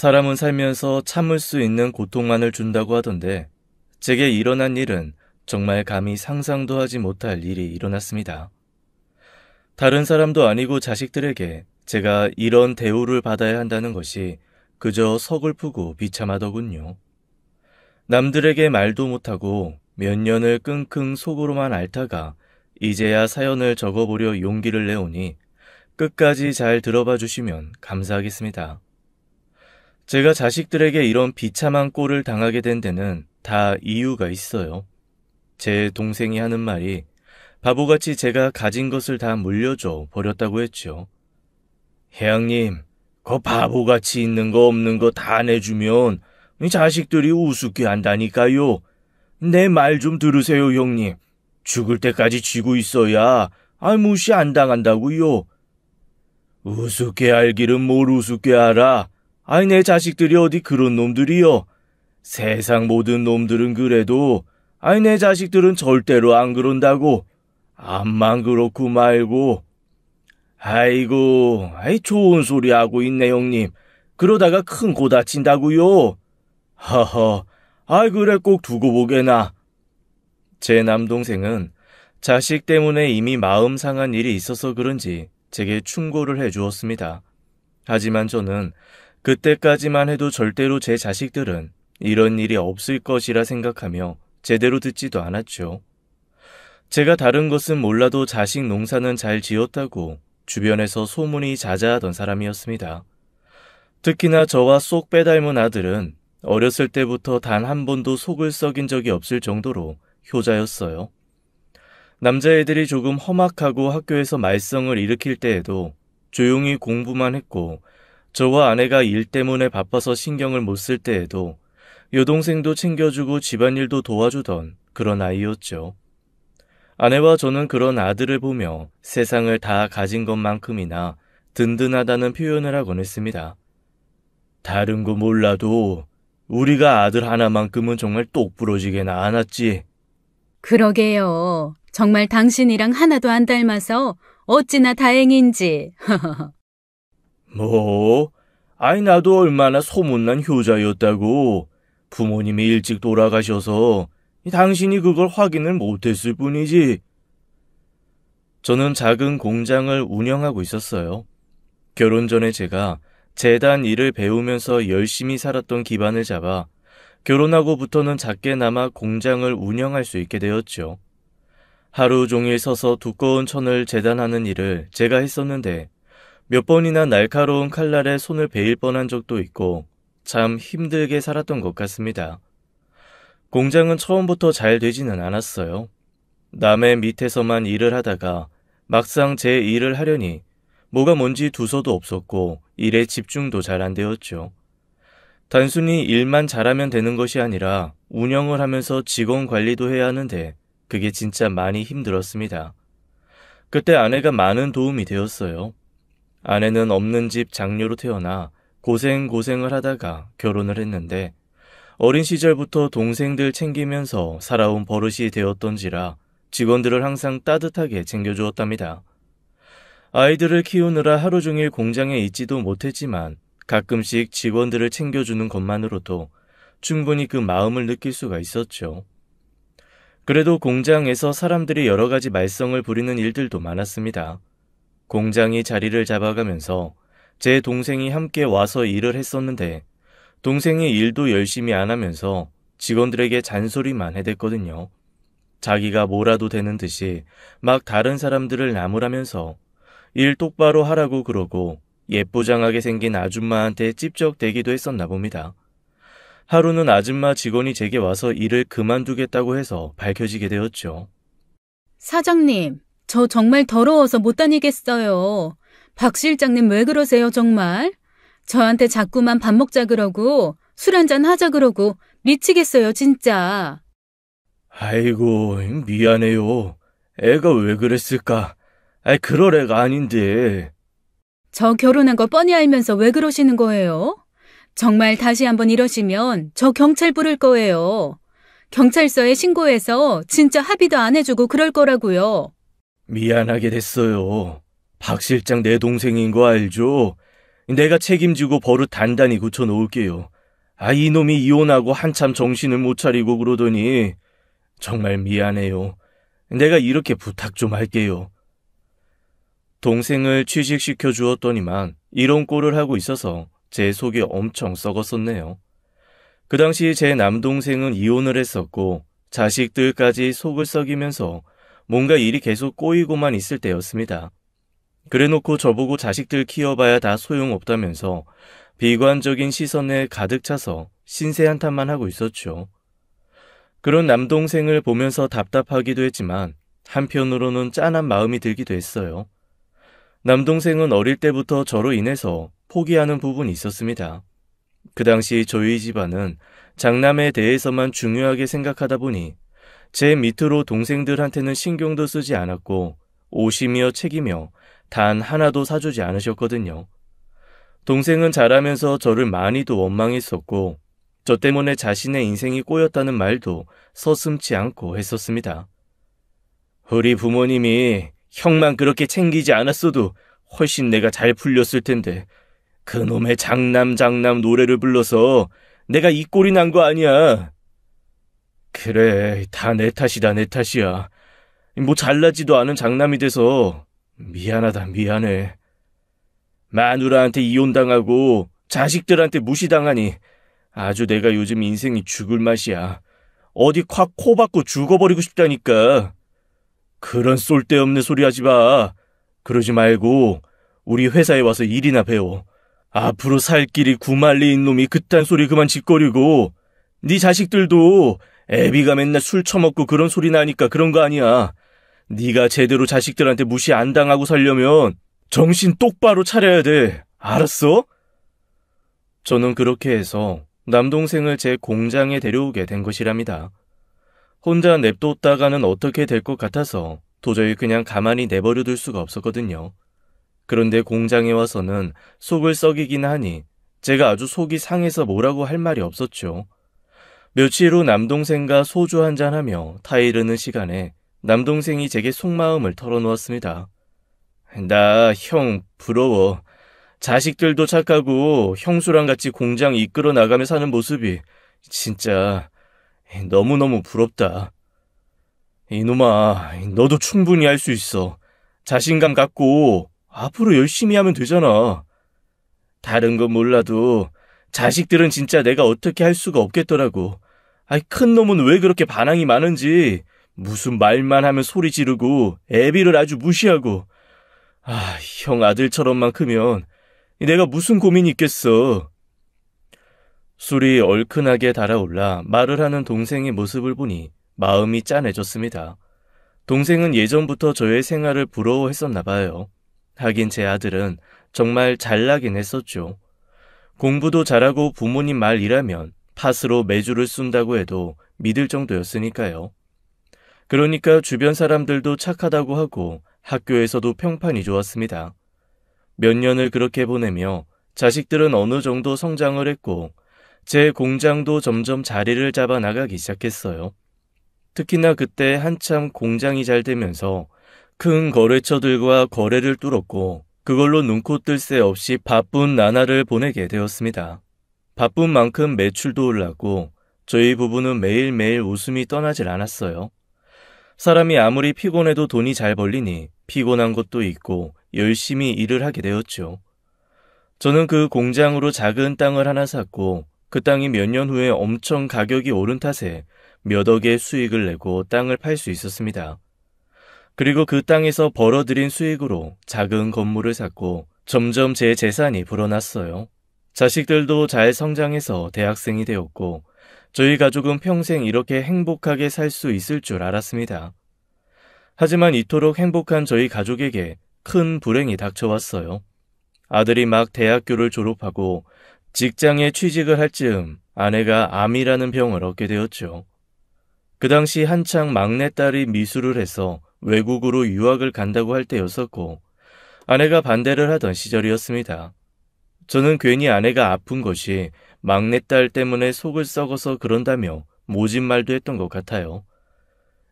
사람은 살면서 참을 수 있는 고통만을 준다고 하던데 제게 일어난 일은 정말 감히 상상도 하지 못할 일이 일어났습니다. 다른 사람도 아니고 자식들에게 제가 이런 대우를 받아야 한다는 것이 그저 서글프고 비참하더군요. 남들에게 말도 못하고 몇 년을 끙끙 속으로만 앓다가 이제야 사연을 적어보려 용기를 내오니 끝까지 잘 들어봐 주시면 감사하겠습니다. 제가 자식들에게 이런 비참한 꼴을 당하게 된 데는 다 이유가 있어요. 제 동생이 하는 말이 바보같이 제가 가진 것을 다 물려줘 버렸다고 했죠. 회장님, 그 바보같이 있는 거 없는 거 다 내주면 자식들이 우습게 한다니까요. 내 말 좀 들으세요, 형님. 죽을 때까지 쥐고 있어야 무시 안 당한다고요. 우습게 알기는 뭘 우습게 알아. 내 자식들이 어디 그런 놈들이요. 세상 모든 놈들은 그래도 내 자식들은 절대로 안 그런다고. 암만 그렇고 말고. 아이고, 좋은 소리 하고 있네, 형님. 그러다가 큰 고 다친다고요. 허허, 그래 꼭 두고 보게나. 제 남동생은 자식 때문에 이미 마음 상한 일이 있어서 그런지 제게 충고를 해주었습니다. 하지만 저는 그때까지만 해도 절대로 제 자식들은 이런 일이 없을 것이라 생각하며 제대로 듣지도 않았죠. 제가 다른 것은 몰라도 자식 농사는 잘 지었다고 주변에서 소문이 자자하던 사람이었습니다. 특히나 저와 쏙 빼닮은 아들은 어렸을 때부터 단 한 번도 속을 썩인 적이 없을 정도로 효자였어요. 남자애들이 조금 험악하고 학교에서 말썽을 일으킬 때에도 조용히 공부만 했고, 저와 아내가 일 때문에 바빠서 신경을 못 쓸 때에도 여동생도 챙겨주고 집안일도 도와주던 그런 아이였죠. 아내와 저는 그런 아들을 보며 세상을 다 가진 것만큼이나 든든하다는 표현을 하곤 했습니다. 다른 거 몰라도 우리가 아들 하나만큼은 정말 똑부러지게 낳아놨지. 그러게요. 정말 당신이랑 하나도 안 닮아서 어찌나 다행인지. 뭐? 나도 얼마나 소문난 효자였다고. 부모님이 일찍 돌아가셔서 당신이 그걸 확인을 못했을 뿐이지. 저는 작은 공장을 운영하고 있었어요. 결혼 전에 제가 재단 일을 배우면서 열심히 살았던 기반을 잡아 결혼하고부터는 작게나마 공장을 운영할 수 있게 되었죠. 하루 종일 서서 두꺼운 천을 재단하는 일을 제가 했었는데 몇 번이나 날카로운 칼날에 손을 베일 뻔한 적도 있고 참 힘들게 살았던 것 같습니다. 공장은 처음부터 잘 되지는 않았어요. 남의 밑에서만 일을 하다가 막상 제 일을 하려니 뭐가 뭔지 두서도 없었고 일에 집중도 잘 안 되었죠. 단순히 일만 잘하면 되는 것이 아니라 운영을 하면서 직원 관리도 해야 하는데 그게 진짜 많이 힘들었습니다. 그때 아내가 많은 도움이 되었어요. 아내는 없는 집 장녀로 태어나 고생을 하다가 결혼을 했는데 어린 시절부터 동생들 챙기면서 살아온 버릇이 되었던지라 직원들을 항상 따뜻하게 챙겨주었답니다. 아이들을 키우느라 하루 종일 공장에 있지도 못했지만 가끔씩 직원들을 챙겨주는 것만으로도 충분히 그 마음을 느낄 수가 있었죠. 그래도 공장에서 사람들이 여러 가지 말썽을 부리는 일들도 많았습니다. 공장이 자리를 잡아가면서 제 동생이 함께 와서 일을 했었는데 동생이 일도 열심히 안 하면서 직원들에게 잔소리만 해댔거든요. 자기가 뭐라도 되는 듯이 막 다른 사람들을 나무라면서 일 똑바로 하라고 그러고 예쁘장하게 생긴 아줌마한테 찝적대기도 했었나 봅니다. 하루는 아줌마 직원이 제게 와서 일을 그만두겠다고 해서 밝혀지게 되었죠. 사장님, 저 정말 더러워서 못 다니겠어요. 박 실장님 왜 그러세요 정말? 저한테 자꾸만 밥 먹자 그러고 술 한잔 하자 그러고 미치겠어요 진짜. 아이고 미안해요. 애가 왜 그랬을까? 그럴 애가 아닌데. 저 결혼한 거 뻔히 알면서 왜 그러시는 거예요? 정말 다시 한번 이러시면 저 경찰 부를 거예요. 경찰서에 신고해서 진짜 합의도 안 해주고 그럴 거라고요. 미안하게 됐어요. 박 실장 내 동생인 거 알죠? 내가 책임지고 버릇 단단히 고쳐놓을게요. 이놈이 이혼하고 한참 정신을 못 차리고 그러더니 정말 미안해요. 내가 이렇게 부탁 좀 할게요. 동생을 취직시켜 주었더니만 이런 꼴을 하고 있어서 제 속이 엄청 썩었었네요. 그 당시 제 남동생은 이혼을 했었고 자식들까지 속을 썩이면서 뭔가 일이 계속 꼬이고만 있을 때였습니다. 그래놓고 저보고 자식들 키워봐야 다 소용없다면서 비관적인 시선에 가득 차서 신세 한탄만 하고 있었죠. 그런 남동생을 보면서 답답하기도 했지만 한편으로는 짠한 마음이 들기도 했어요. 남동생은 어릴 때부터 저로 인해서 포기하는 부분이 있었습니다. 그 당시 저희 집안은 장남에 대해서만 중요하게 생각하다 보니 제 밑으로 동생들한테는 신경도 쓰지 않았고 오시며 책이며 단 하나도 사주지 않으셨거든요. 동생은 자라면서 저를 많이도 원망했었고 저 때문에 자신의 인생이 꼬였다는 말도 서슴지 않고 했었습니다. 우리 부모님이 형만 그렇게 챙기지 않았어도 훨씬 내가 잘 풀렸을 텐데 그놈의 장남 노래를 불러서 내가 이 꼴이 난 거 아니야. 그래, 다 내 탓이다, 내 탓이야. 뭐 잘나지도 않은 장남이 돼서 미안하다, 미안해. 마누라한테 이혼당하고 자식들한테 무시당하니 아주 내가 요즘 인생이 죽을 맛이야. 어디 콱 코 박고 죽어버리고 싶다니까. 그런 쏠데없는 소리 하지 마. 그러지 말고 우리 회사에 와서 일이나 배워. 앞으로 살 길이 구말리인 놈이 그딴 소리 그만 짓거리고 네 자식들도 애비가 맨날 술 처먹고 그런 소리 나니까 그런 거 아니야. 네가 제대로 자식들한테 무시 안 당하고 살려면 정신 똑바로 차려야 돼. 알았어? 저는 그렇게 해서 남동생을 제 공장에 데려오게 된 것이랍니다. 혼자 냅뒀다가는 어떻게 될 것 같아서 도저히 그냥 가만히 내버려둘 수가 없었거든요. 그런데 공장에 와서는 속을 썩이긴 하니 제가 아주 속이 상해서 뭐라고 할 말이 없었죠. 며칠 후 남동생과 소주 한잔하며 타이르는 시간에 남동생이 제게 속마음을 털어놓았습니다. 나 형 부러워. 자식들도 착하고 형수랑 같이 공장 이끌어 나가며 사는 모습이 진짜 너무너무 부럽다. 이놈아, 너도 충분히 할 수 있어. 자신감 갖고 앞으로 열심히 하면 되잖아. 다른 건 몰라도 자식들은 진짜 내가 어떻게 할 수가 없겠더라고. 큰 놈은 왜 그렇게 반항이 많은지 무슨 말만 하면 소리 지르고 애비를 아주 무시하고. 형 아들처럼만 크면 내가 무슨 고민이 있겠어. 술이 얼큰하게 달아올라 말을 하는 동생의 모습을 보니 마음이 짠해졌습니다. 동생은 예전부터 저의 생활을 부러워했었나 봐요. 하긴 제 아들은 정말 잘나긴 했었죠. 공부도 잘하고 부모님 말 일하면 팥으로 매주를 쏜다고 해도 믿을 정도였으니까요. 그러니까 주변 사람들도 착하다고 하고 학교에서도 평판이 좋았습니다. 몇 년을 그렇게 보내며 자식들은 어느 정도 성장을 했고 제 공장도 점점 자리를 잡아 나가기 시작했어요. 특히나 그때 한참 공장이 잘 되면서 큰 거래처들과 거래를 뚫었고 그걸로 눈코 뜰 새 없이 바쁜 나날을 보내게 되었습니다. 바쁜 만큼 매출도 올랐고 저희 부부는 매일매일 웃음이 떠나질 않았어요. 사람이 아무리 피곤해도 돈이 잘 벌리니 피곤한 것도 있고 열심히 일을 하게 되었죠. 저는 그 공장으로 작은 땅을 하나 샀고 그 땅이 몇 년 후에 엄청 가격이 오른 탓에 몇 억의 수익을 내고 땅을 팔 수 있었습니다. 그리고 그 땅에서 벌어들인 수익으로 작은 건물을 샀고 점점 제 재산이 불어났어요. 자식들도 잘 성장해서 대학생이 되었고 저희 가족은 평생 이렇게 행복하게 살 수 있을 줄 알았습니다. 하지만 이토록 행복한 저희 가족에게 큰 불행이 닥쳐왔어요. 아들이 막 대학교를 졸업하고 직장에 취직을 할 즈음 아내가 암이라는 병을 얻게 되었죠. 그 당시 한창 막내딸이 미술을 해서 외국으로 유학을 간다고 할 때였었고 아내가 반대를 하던 시절이었습니다. 저는 괜히 아내가 아픈 것이 막내딸 때문에 속을 썩어서 그런다며 모진 말도 했던 것 같아요.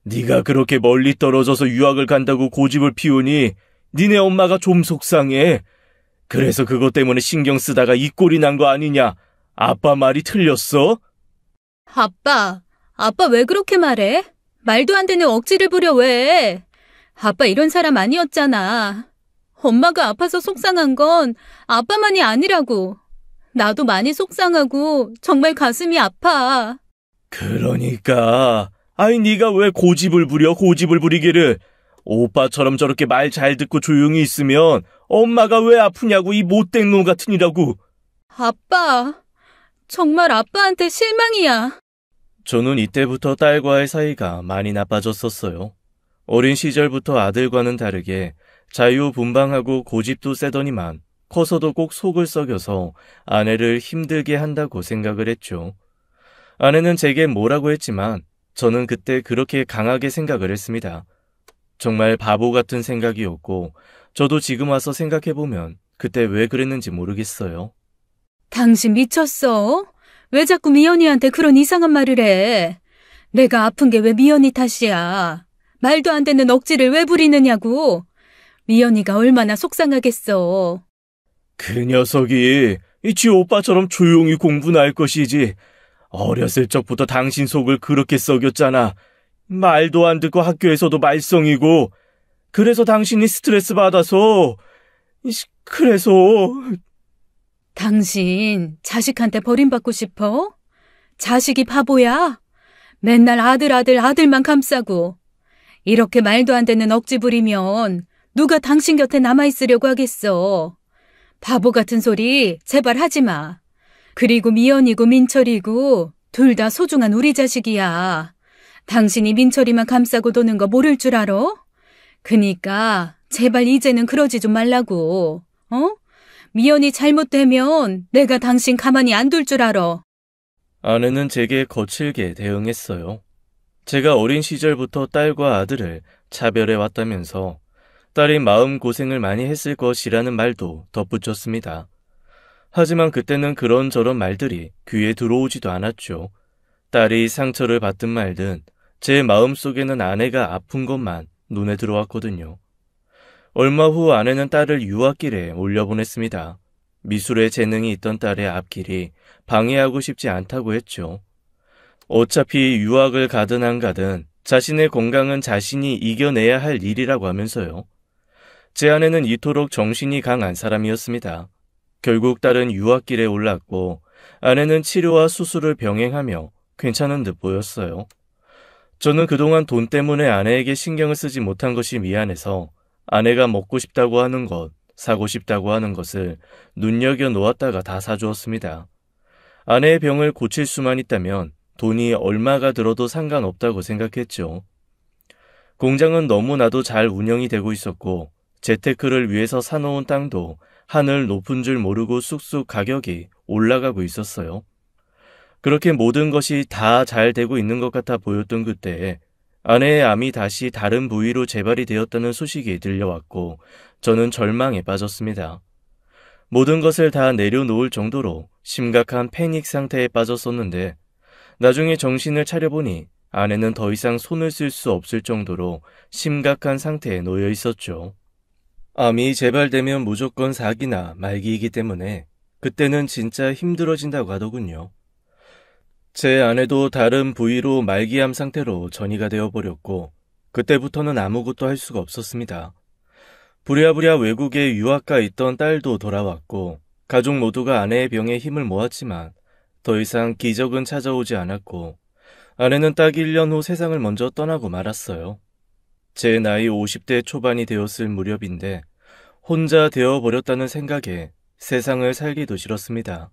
네가 그렇게 멀리 떨어져서 유학을 간다고 고집을 피우니 니네 엄마가 좀 속상해. 그래서 그것 때문에 신경 쓰다가 이 꼴이 난 거 아니냐? 아빠 말이 틀렸어? 아빠 왜 그렇게 말해? 말도 안 되는 억지를 부려 왜? 아빠 이런 사람 아니었잖아. 엄마가 아파서 속상한 건 아빠만이 아니라고. 나도 많이 속상하고 정말 가슴이 아파. 그러니까 네가 왜 고집을 부리기를. 오빠처럼 저렇게 말 잘 듣고 조용히 있으면 엄마가 왜 아프냐고, 이 못된 놈 같으니라고. 아빠, 정말 아빠한테 실망이야. 저는 이때부터 딸과의 사이가 많이 나빠졌었어요. 어린 시절부터 아들과는 다르게 자유분방하고 고집도 세더니만 커서도 꼭 속을 썩여서 아내를 힘들게 한다고 생각을 했죠. 아내는 제게 뭐라고 했지만 저는 그때 그렇게 강하게 생각을 했습니다. 정말 바보 같은 생각이었고 저도 지금 와서 생각해보면 그때 왜 그랬는지 모르겠어요. 당신 미쳤어? 왜 자꾸 미연이한테 그런 이상한 말을 해? 내가 아픈 게 왜 미연이 탓이야? 말도 안 되는 억지를 왜 부리느냐고? 미연이가 얼마나 속상하겠어. 그 녀석이 지 오빠처럼 조용히 공부나 할 것이지. 어렸을 적부터 당신 속을 그렇게 썩였잖아. 말도 안 듣고 학교에서도 말썽이고. 그래서 당신이 스트레스 받아서. 그래서. 당신 자식한테 버림받고 싶어? 자식이 바보야? 맨날 아들만 감싸고. 이렇게 말도 안 되는 억지 부리면 누가 당신 곁에 남아있으려고 하겠어. 바보 같은 소리 제발 하지 마. 그리고 미연이고 민철이고 둘 다 소중한 우리 자식이야. 당신이 민철이만 감싸고 도는 거 모를 줄 알아? 그니까 제발 이제는 그러지 좀 말라고. 미연이 잘못되면 내가 당신 가만히 안 둘 줄 알아. 아내는 제게 거칠게 대응했어요. 제가 어린 시절부터 딸과 아들을 차별해 왔다면서 딸이 마음고생을 많이 했을 것이라는 말도 덧붙였습니다. 하지만 그때는 그런저런 말들이 귀에 들어오지도 않았죠. 딸이 상처를 받든 말든 제 마음속에는 아내가 아픈 것만 눈에 들어왔거든요. 얼마 후 아내는 딸을 유학길에 올려보냈습니다. 미술에 재능이 있던 딸의 앞길이 방해하고 싶지 않다고 했죠. 어차피 유학을 가든 안 가든 자신의 건강은 자신이 이겨내야 할 일이라고 하면서요. 제 아내는 이토록 정신이 강한 사람이었습니다. 결국 딸은 유학길에 올랐고 아내는 치료와 수술을 병행하며 괜찮은 듯 보였어요. 저는 그동안 돈 때문에 아내에게 신경을 쓰지 못한 것이 미안해서 아내가 먹고 싶다고 하는 것, 사고 싶다고 하는 것을 눈여겨놓았다가 다 사주었습니다. 아내의 병을 고칠 수만 있다면 돈이 얼마가 들어도 상관없다고 생각했죠. 공장은 너무나도 잘 운영이 되고 있었고 재테크를 위해서 사놓은 땅도 하늘 높은 줄 모르고 쑥쑥 가격이 올라가고 있었어요. 그렇게 모든 것이 다 잘 되고 있는 것 같아 보였던 그때에 아내의 암이 다시 다른 부위로 재발이 되었다는 소식이 들려왔고 저는 절망에 빠졌습니다. 모든 것을 다 내려놓을 정도로 심각한 패닉 상태에 빠졌었는데 나중에 정신을 차려보니 아내는 더 이상 손을 쓸 수 없을 정도로 심각한 상태에 놓여 있었죠. 암이 재발되면 무조건 사기나 말기이기 때문에 그때는 진짜 힘들어진다고 하더군요. 제 아내도 다른 부위로 말기암 상태로 전이가 되어버렸고 그때부터는 아무것도 할 수가 없었습니다. 부랴부랴 외국에 유학가 있던 딸도 돌아왔고 가족 모두가 아내의 병에 힘을 모았지만 더 이상 기적은 찾아오지 않았고 아내는 딱 1년 후 세상을 먼저 떠나고 말았어요. 제 나이 50대 초반이 되었을 무렵인데 혼자 되어버렸다는 생각에 세상을 살기도 싫었습니다.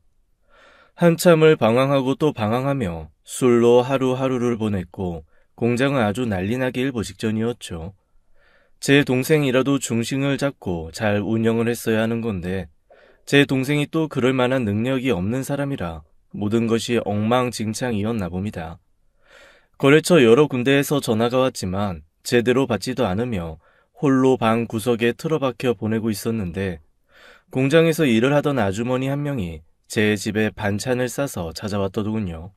한참을 방황하고 또 방황하며 술로 하루하루를 보냈고 공장은 아주 난리나기 일보 직전이었죠. 제 동생이라도 중심을 잡고 잘 운영을 했어야 하는 건데 제 동생이 또 그럴 만한 능력이 없는 사람이라 모든 것이 엉망진창이었나 봅니다. 거래처 여러 군데에서 전화가 왔지만 제대로 받지도 않으며 홀로 방 구석에 틀어박혀 보내고 있었는데 공장에서 일을 하던 아주머니 한 명이 제 집에 반찬을 싸서 찾아왔더군요.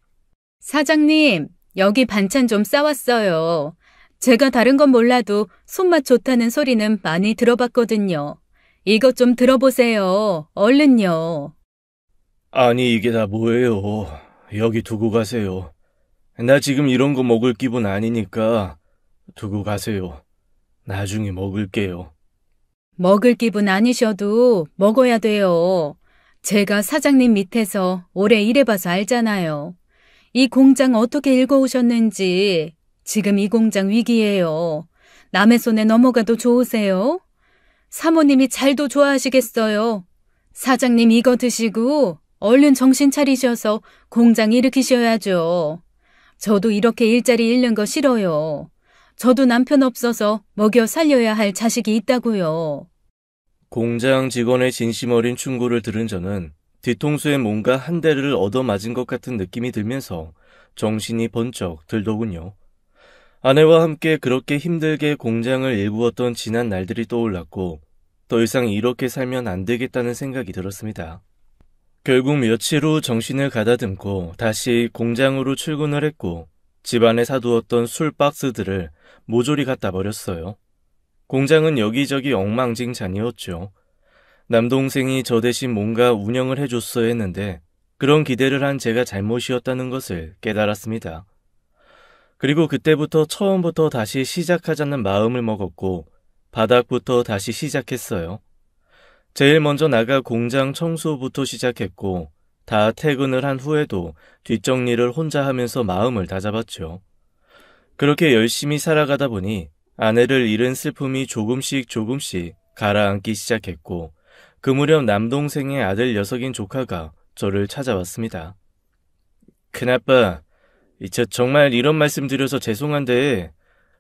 사장님, 여기 반찬 좀 싸왔어요. 제가 다른 건 몰라도 손맛 좋다는 소리는 많이 들어봤거든요. 이것 좀 들어보세요. 얼른요. 아니, 이게 다 뭐예요? 여기 두고 가세요. 나 지금 이런 거 먹을 기분 아니니까 두고 가세요. 나중에 먹을게요. 먹을 기분 아니셔도 먹어야 돼요. 제가 사장님 밑에서 오래 일해봐서 알잖아요. 이 공장 어떻게 읽어오셨는지. 지금 이 공장 위기예요. 남의 손에 넘어가도 좋으세요? 사모님이 잘도 좋아하시겠어요. 사장님 이거 드시고 얼른 정신 차리셔서 공장 일으키셔야죠. 저도 이렇게 일자리 잃는 거 싫어요. 저도 남편 없어서 먹여 살려야 할 자식이 있다고요. 공장 직원의 진심 어린 충고를 들은 저는 뒤통수에 뭔가 한 대를 얻어맞은 것 같은 느낌이 들면서 정신이 번쩍 들더군요. 아내와 함께 그렇게 힘들게 공장을 일구었던 지난 날들이 떠올랐고 더 이상 이렇게 살면 안 되겠다는 생각이 들었습니다. 결국 며칠 후 정신을 가다듬고 다시 공장으로 출근을 했고 집안에 사두었던 술 박스들을 모조리 갖다 버렸어요. 공장은 여기저기 엉망진창이었죠. 남동생이 저 대신 뭔가 운영을 해줬어야 했는데 그런 기대를 한 제가 잘못이었다는 것을 깨달았습니다. 그리고 그때부터 처음부터 다시 시작하자는 마음을 먹었고 바닥부터 다시 시작했어요. 제일 먼저 나가 공장 청소부터 시작했고 다 퇴근을 한 후에도 뒷정리를 혼자 하면서 마음을 다잡았죠. 그렇게 열심히 살아가다 보니 아내를 잃은 슬픔이 조금씩 가라앉기 시작했고 그 무렵 남동생의 아들 녀석인 조카가 저를 찾아왔습니다. 큰아빠, 저 정말 이런 말씀 드려서 죄송한데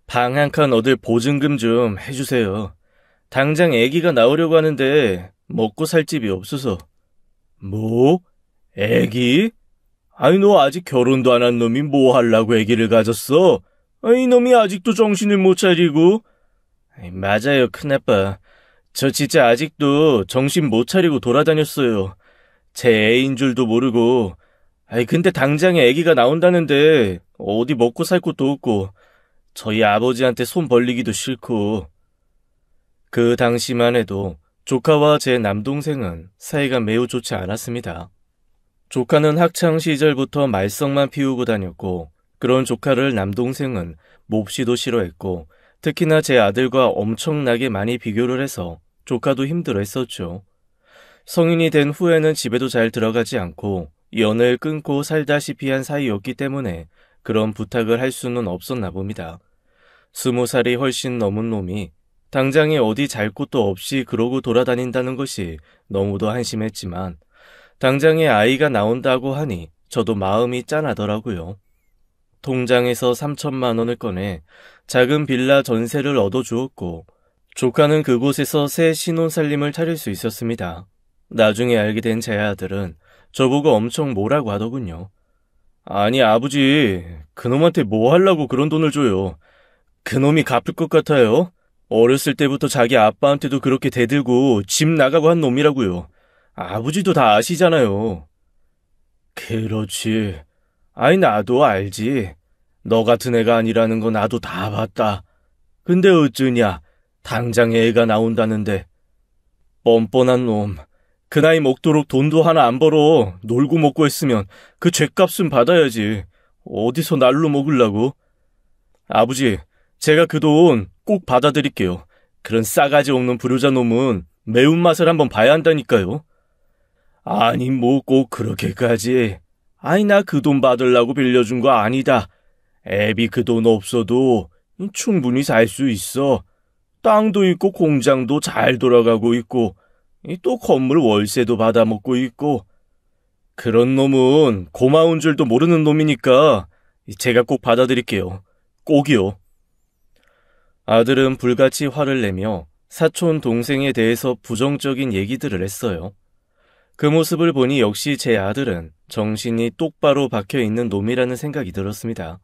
방 한 칸 얻을 보증금 좀 해주세요. 당장 애기가 나오려고 하는데 먹고 살 집이 없어서. 뭐? 애기? 아니 너 아직 결혼도 안 한 놈이 뭐 하려고 애기를 가졌어? 이 놈이 아직도 정신을 못 차리고. 맞아요 큰아빠. 저 진짜 아직도 정신 못 차리고 돌아다녔어요. 제 애인 줄도 모르고. 근데 당장에 애기가 나온다는데 어디 먹고 살 곳도 없고 저희 아버지한테 손 벌리기도 싫고. 그 당시만 해도 조카와 제 남동생은 사이가 매우 좋지 않았습니다. 조카는 학창 시절부터 말썽만 피우고 다녔고 그런 조카를 남동생은 몹시도 싫어했고 특히나 제 아들과 엄청나게 많이 비교를 해서 조카도 힘들어했었죠. 성인이 된 후에는 집에도 잘 들어가지 않고 연을 끊고 살다시피 한 사이였기 때문에 그런 부탁을 할 수는 없었나 봅니다. 20살이 훨씬 넘은 놈이 당장에 어디 잘 곳도 없이 그러고 돌아다닌다는 것이 너무도 한심했지만 당장에 아이가 나온다고 하니 저도 마음이 짠하더라고요. 통장에서 3천만 원을 꺼내 작은 빌라 전세를 얻어주었고 조카는 그곳에서 새 신혼살림을 차릴 수 있었습니다. 나중에 알게 된 제 아들은 저보고 엄청 뭐라고 하더군요. 아니 아버지, 그놈한테 뭐 하려고 그런 돈을 줘요. 그놈이 갚을 것 같아요? 어렸을 때부터 자기 아빠한테도 그렇게 대들고 집 나가고 한 놈이라고요. 아버지도 다 아시잖아요. 그렇지. 나도 알지. 너 같은 애가 아니라는 거 나도 다 봤다. 근데 어쩌냐. 당장 애가 나온다는데. 뻔뻔한 놈. 그 나이 먹도록 돈도 하나 안 벌어 놀고 먹고 했으면 그 죗값은 받아야지. 어디서 날로 먹으려고? 아버지, 제가 그 돈 꼭 받아드릴게요. 그런 싸가지 없는 불효자 놈은 매운맛을 한번 봐야 한다니까요. 아니 뭐 꼭 그렇게까지. 나 그 돈 받으려고 빌려준 거 아니다. 애비 그 돈 없어도 충분히 살 수 있어. 땅도 있고 공장도 잘 돌아가고 있고 또 건물 월세도 받아먹고 있고. 그런 놈은 고마운 줄도 모르는 놈이니까 제가 꼭 받아드릴게요. 꼭이요. 아들은 불같이 화를 내며 사촌 동생에 대해서 부정적인 얘기들을 했어요. 그 모습을 보니 역시 제 아들은 정신이 똑바로 박혀있는 놈이라는 생각이 들었습니다.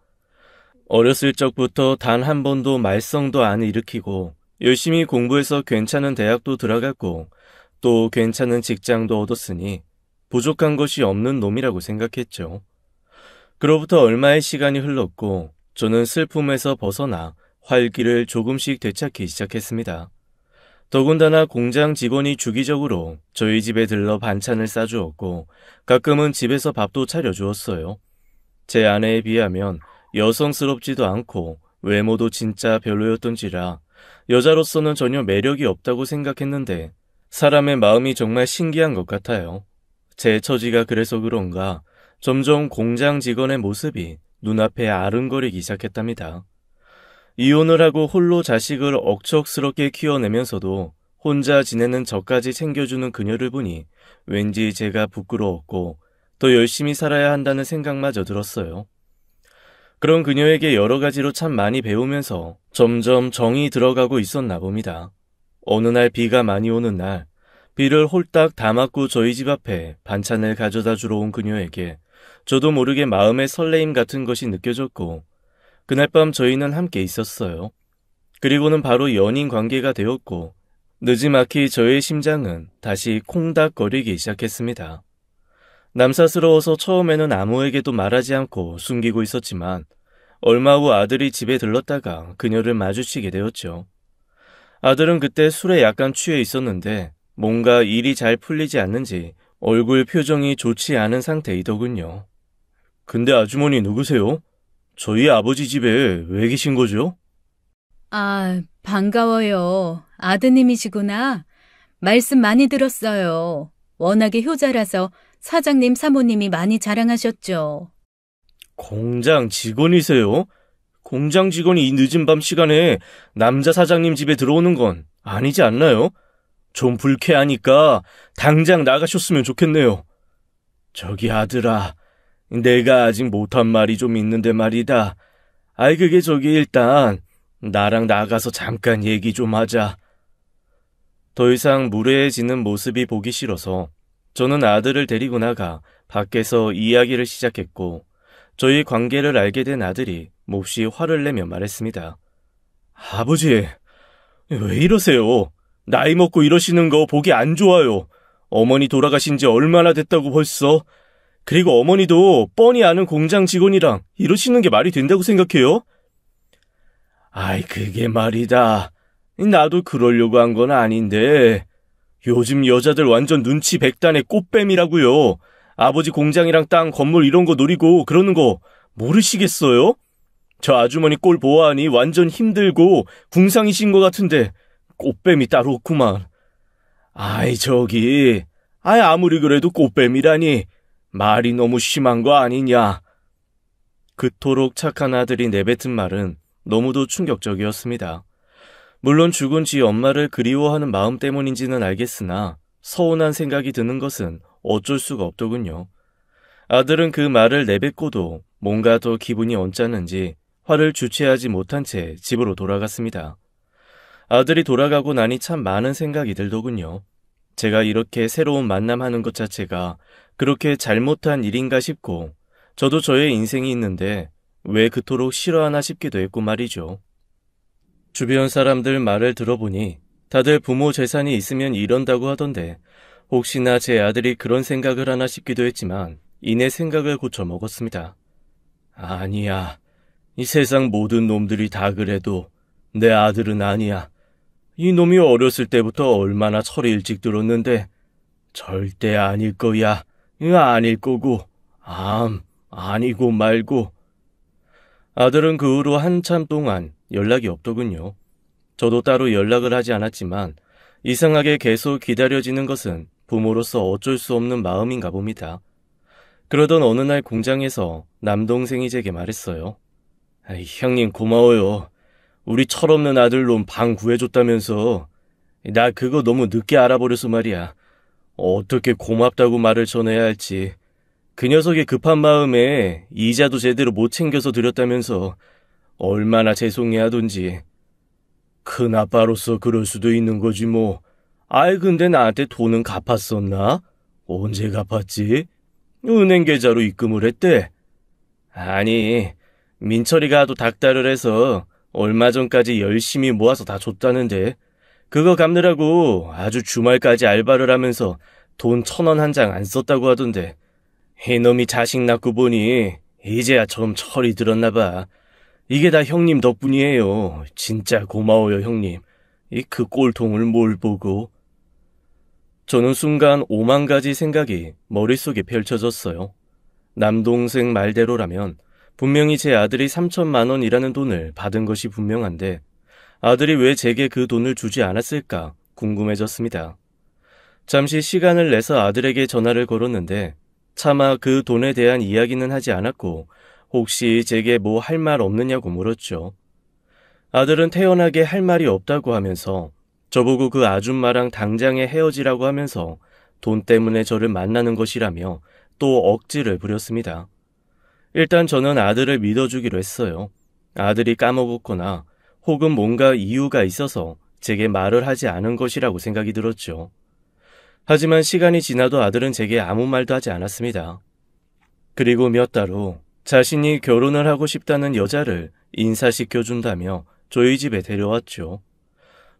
어렸을 적부터 단 한 번도 말썽도 안 일으키고 열심히 공부해서 괜찮은 대학도 들어갔고 또 괜찮은 직장도 얻었으니 부족한 것이 없는 놈이라고 생각했죠. 그로부터 얼마의 시간이 흘렀고 저는 슬픔에서 벗어나 활기를 조금씩 되찾기 시작했습니다. 더군다나 공장 직원이 주기적으로 저희 집에 들러 반찬을 싸주었고 가끔은 집에서 밥도 차려주었어요. 제 아내에 비하면 여성스럽지도 않고 외모도 진짜 별로였던지라 여자로서는 전혀 매력이 없다고 생각했는데 사람의 마음이 정말 신기한 것 같아요. 제 처지가 그래서 그런가 점점 공장 직원의 모습이 눈앞에 아른거리기 시작했답니다. 이혼을 하고 홀로 자식을 억척스럽게 키워내면서도 혼자 지내는 저까지 챙겨주는 그녀를 보니 왠지 제가 부끄러웠고 더 열심히 살아야 한다는 생각마저 들었어요. 그런 그녀에게 여러 가지로 참 많이 배우면서 점점 정이 들어가고 있었나 봅니다. 어느 날 비가 많이 오는 날 비를 홀딱 다 맞고 저희 집 앞에 반찬을 가져다 주러 온 그녀에게 저도 모르게 마음의 설레임 같은 것이 느껴졌고 그날 밤 저희는 함께 있었어요. 그리고는 바로 연인 관계가 되었고 느지막이 저의 심장은 다시 콩닥거리기 시작했습니다. 남사스러워서 처음에는 아무에게도 말하지 않고 숨기고 있었지만 얼마 후 아들이 집에 들렀다가 그녀를 마주치게 되었죠. 아들은 그때 술에 약간 취해 있었는데 뭔가 일이 잘 풀리지 않는지 얼굴 표정이 좋지 않은 상태이더군요. 근데 아주머니 누구세요? 저희 아버지 집에 왜 계신 거죠? 아, 반가워요. 아드님이시구나. 말씀 많이 들었어요. 워낙에 효자라서 사장님, 사모님이 많이 자랑하셨죠. 공장 직원이세요? 공장 직원이 이 늦은 밤 시간에 남자 사장님 집에 들어오는 건 아니지 않나요? 좀 불쾌하니까 당장 나가셨으면 좋겠네요. 저기 아들아, 내가 아직 못한 말이 좀 있는데 말이다. 아이 그게 저기 일단 나랑 나가서 잠깐 얘기 좀 하자. 더 이상 무례해지는 모습이 보기 싫어서 저는 아들을 데리고 나가 밖에서 이야기를 시작했고 저희 관계를 알게 된 아들이 몹시 화를 내며 말했습니다. 아버지, 왜 이러세요? 나이 먹고 이러시는 거 보기 안 좋아요. 어머니 돌아가신 지 얼마나 됐다고 벌써. 그리고 어머니도 뻔히 아는 공장 직원이랑 이러시는 게 말이 된다고 생각해요? 아이 그게 말이다. 나도 그러려고 한 건 아닌데 요즘 여자들 완전 눈치 백단의 꽃뱀이라고요. 아버지 공장이랑 땅, 건물 이런 거 노리고 그러는 거 모르시겠어요? 저 아주머니 꼴 보아하니 완전 힘들고 궁상이신 것 같은데 꽃뱀이 따로 없구만. 아이 저기, 아무리 그래도 꽃뱀이라니 말이 너무 심한 거 아니냐. 그토록 착한 아들이 내뱉은 말은 너무도 충격적이었습니다. 물론 죽은 지 엄마를 그리워하는 마음 때문인지는 알겠으나 서운한 생각이 드는 것은 어쩔 수가 없더군요. 아들은 그 말을 내뱉고도 뭔가 더 기분이 언짢은지 화를 주체하지 못한 채 집으로 돌아갔습니다. 아들이 돌아가고 나니 참 많은 생각이 들더군요. 제가 이렇게 새로운 만남하는 것 자체가 그렇게 잘못한 일인가 싶고 저도 저의 인생이 있는데 왜 그토록 싫어하나 싶기도 했고 말이죠. 주변 사람들 말을 들어보니 다들 부모 재산이 있으면 이런다고 하던데 혹시나 제 아들이 그런 생각을 하나 싶기도 했지만 이내 생각을 고쳐 먹었습니다. 아니야. 이 세상 모든 놈들이 다 그래도 내 아들은 아니야. 이 놈이 어렸을 때부터 얼마나 철이 일찍 들었는데 절대 아닐 거야. 아닐 거고 아니고 말고. 아들은 그 후로 한참 동안 연락이 없더군요. 저도 따로 연락을 하지 않았지만 이상하게 계속 기다려지는 것은 부모로서 어쩔 수 없는 마음인가 봅니다. 그러던 어느 날 공장에서 남동생이 제게 말했어요. 형님 고마워요. 우리 철없는 아들놈 방 구해줬다면서. 나 그거 너무 늦게 알아버려서 말이야. 어떻게 고맙다고 말을 전해야 할지. 그 녀석의 급한 마음에 이자도 제대로 못 챙겨서 드렸다면서 얼마나 죄송해하던지. 큰아빠로서 그럴 수도 있는 거지 뭐. 아이 근데 나한테 돈은 갚았었나? 언제 갚았지? 은행 계좌로 입금을 했대. 아니, 민철이가 하도 닥달을 해서 얼마 전까지 열심히 모아서 다 줬다는데 그거 갚느라고 아주 주말까지 알바를 하면서 돈 1,000원 한 장 안 썼다고 하던데 이놈이 자식 낳고 보니 이제야 좀 철이 들었나 봐. 이게 다 형님 덕분이에요. 진짜 고마워요 형님. 그 꼴통을 뭘 보고. 저는 순간 5만 가지 생각이 머릿속에 펼쳐졌어요. 남동생 말대로라면 분명히 제 아들이 3천만 원이라는 돈을 받은 것이 분명한데 아들이 왜 제게 그 돈을 주지 않았을까 궁금해졌습니다. 잠시 시간을 내서 아들에게 전화를 걸었는데 차마 그 돈에 대한 이야기는 하지 않았고 혹시 제게 뭐 할 말 없느냐고 물었죠. 아들은 태연하게 할 말이 없다고 하면서 저보고 그 아줌마랑 당장에 헤어지라고 하면서 돈 때문에 저를 만나는 것이라며 또 억지를 부렸습니다. 일단 저는 아들을 믿어주기로 했어요. 아들이 까먹었거나 혹은 뭔가 이유가 있어서 제게 말을 하지 않은 것이라고 생각이 들었죠. 하지만 시간이 지나도 아들은 제게 아무 말도 하지 않았습니다. 그리고 몇 달 후 자신이 결혼을 하고 싶다는 여자를 인사시켜준다며 저희 집에 데려왔죠.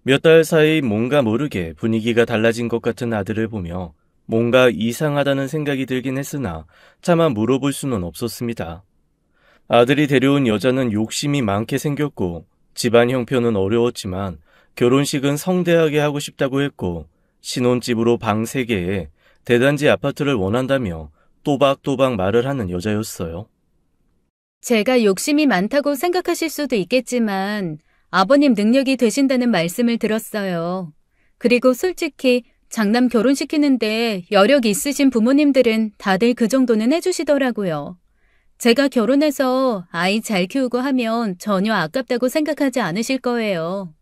몇 달 사이 뭔가 모르게 분위기가 달라진 것 같은 아들을 보며 뭔가 이상하다는 생각이 들긴 했으나 차마 물어볼 수는 없었습니다. 아들이 데려온 여자는 욕심이 많게 생겼고 집안 형편은 어려웠지만 결혼식은 성대하게 하고 싶다고 했고 신혼집으로 방 3개에 대단지 아파트를 원한다며 또박또박 말을 하는 여자였어요. 제가 욕심이 많다고 생각하실 수도 있겠지만 아버님 능력이 되신다는 말씀을 들었어요. 그리고 솔직히 장남 결혼시키는데 여력이 있으신 부모님들은 다들 그 정도는 해주시더라고요. 제가 결혼해서 아이 잘 키우고 하면 전혀 아깝다고 생각하지 않으실 거예요.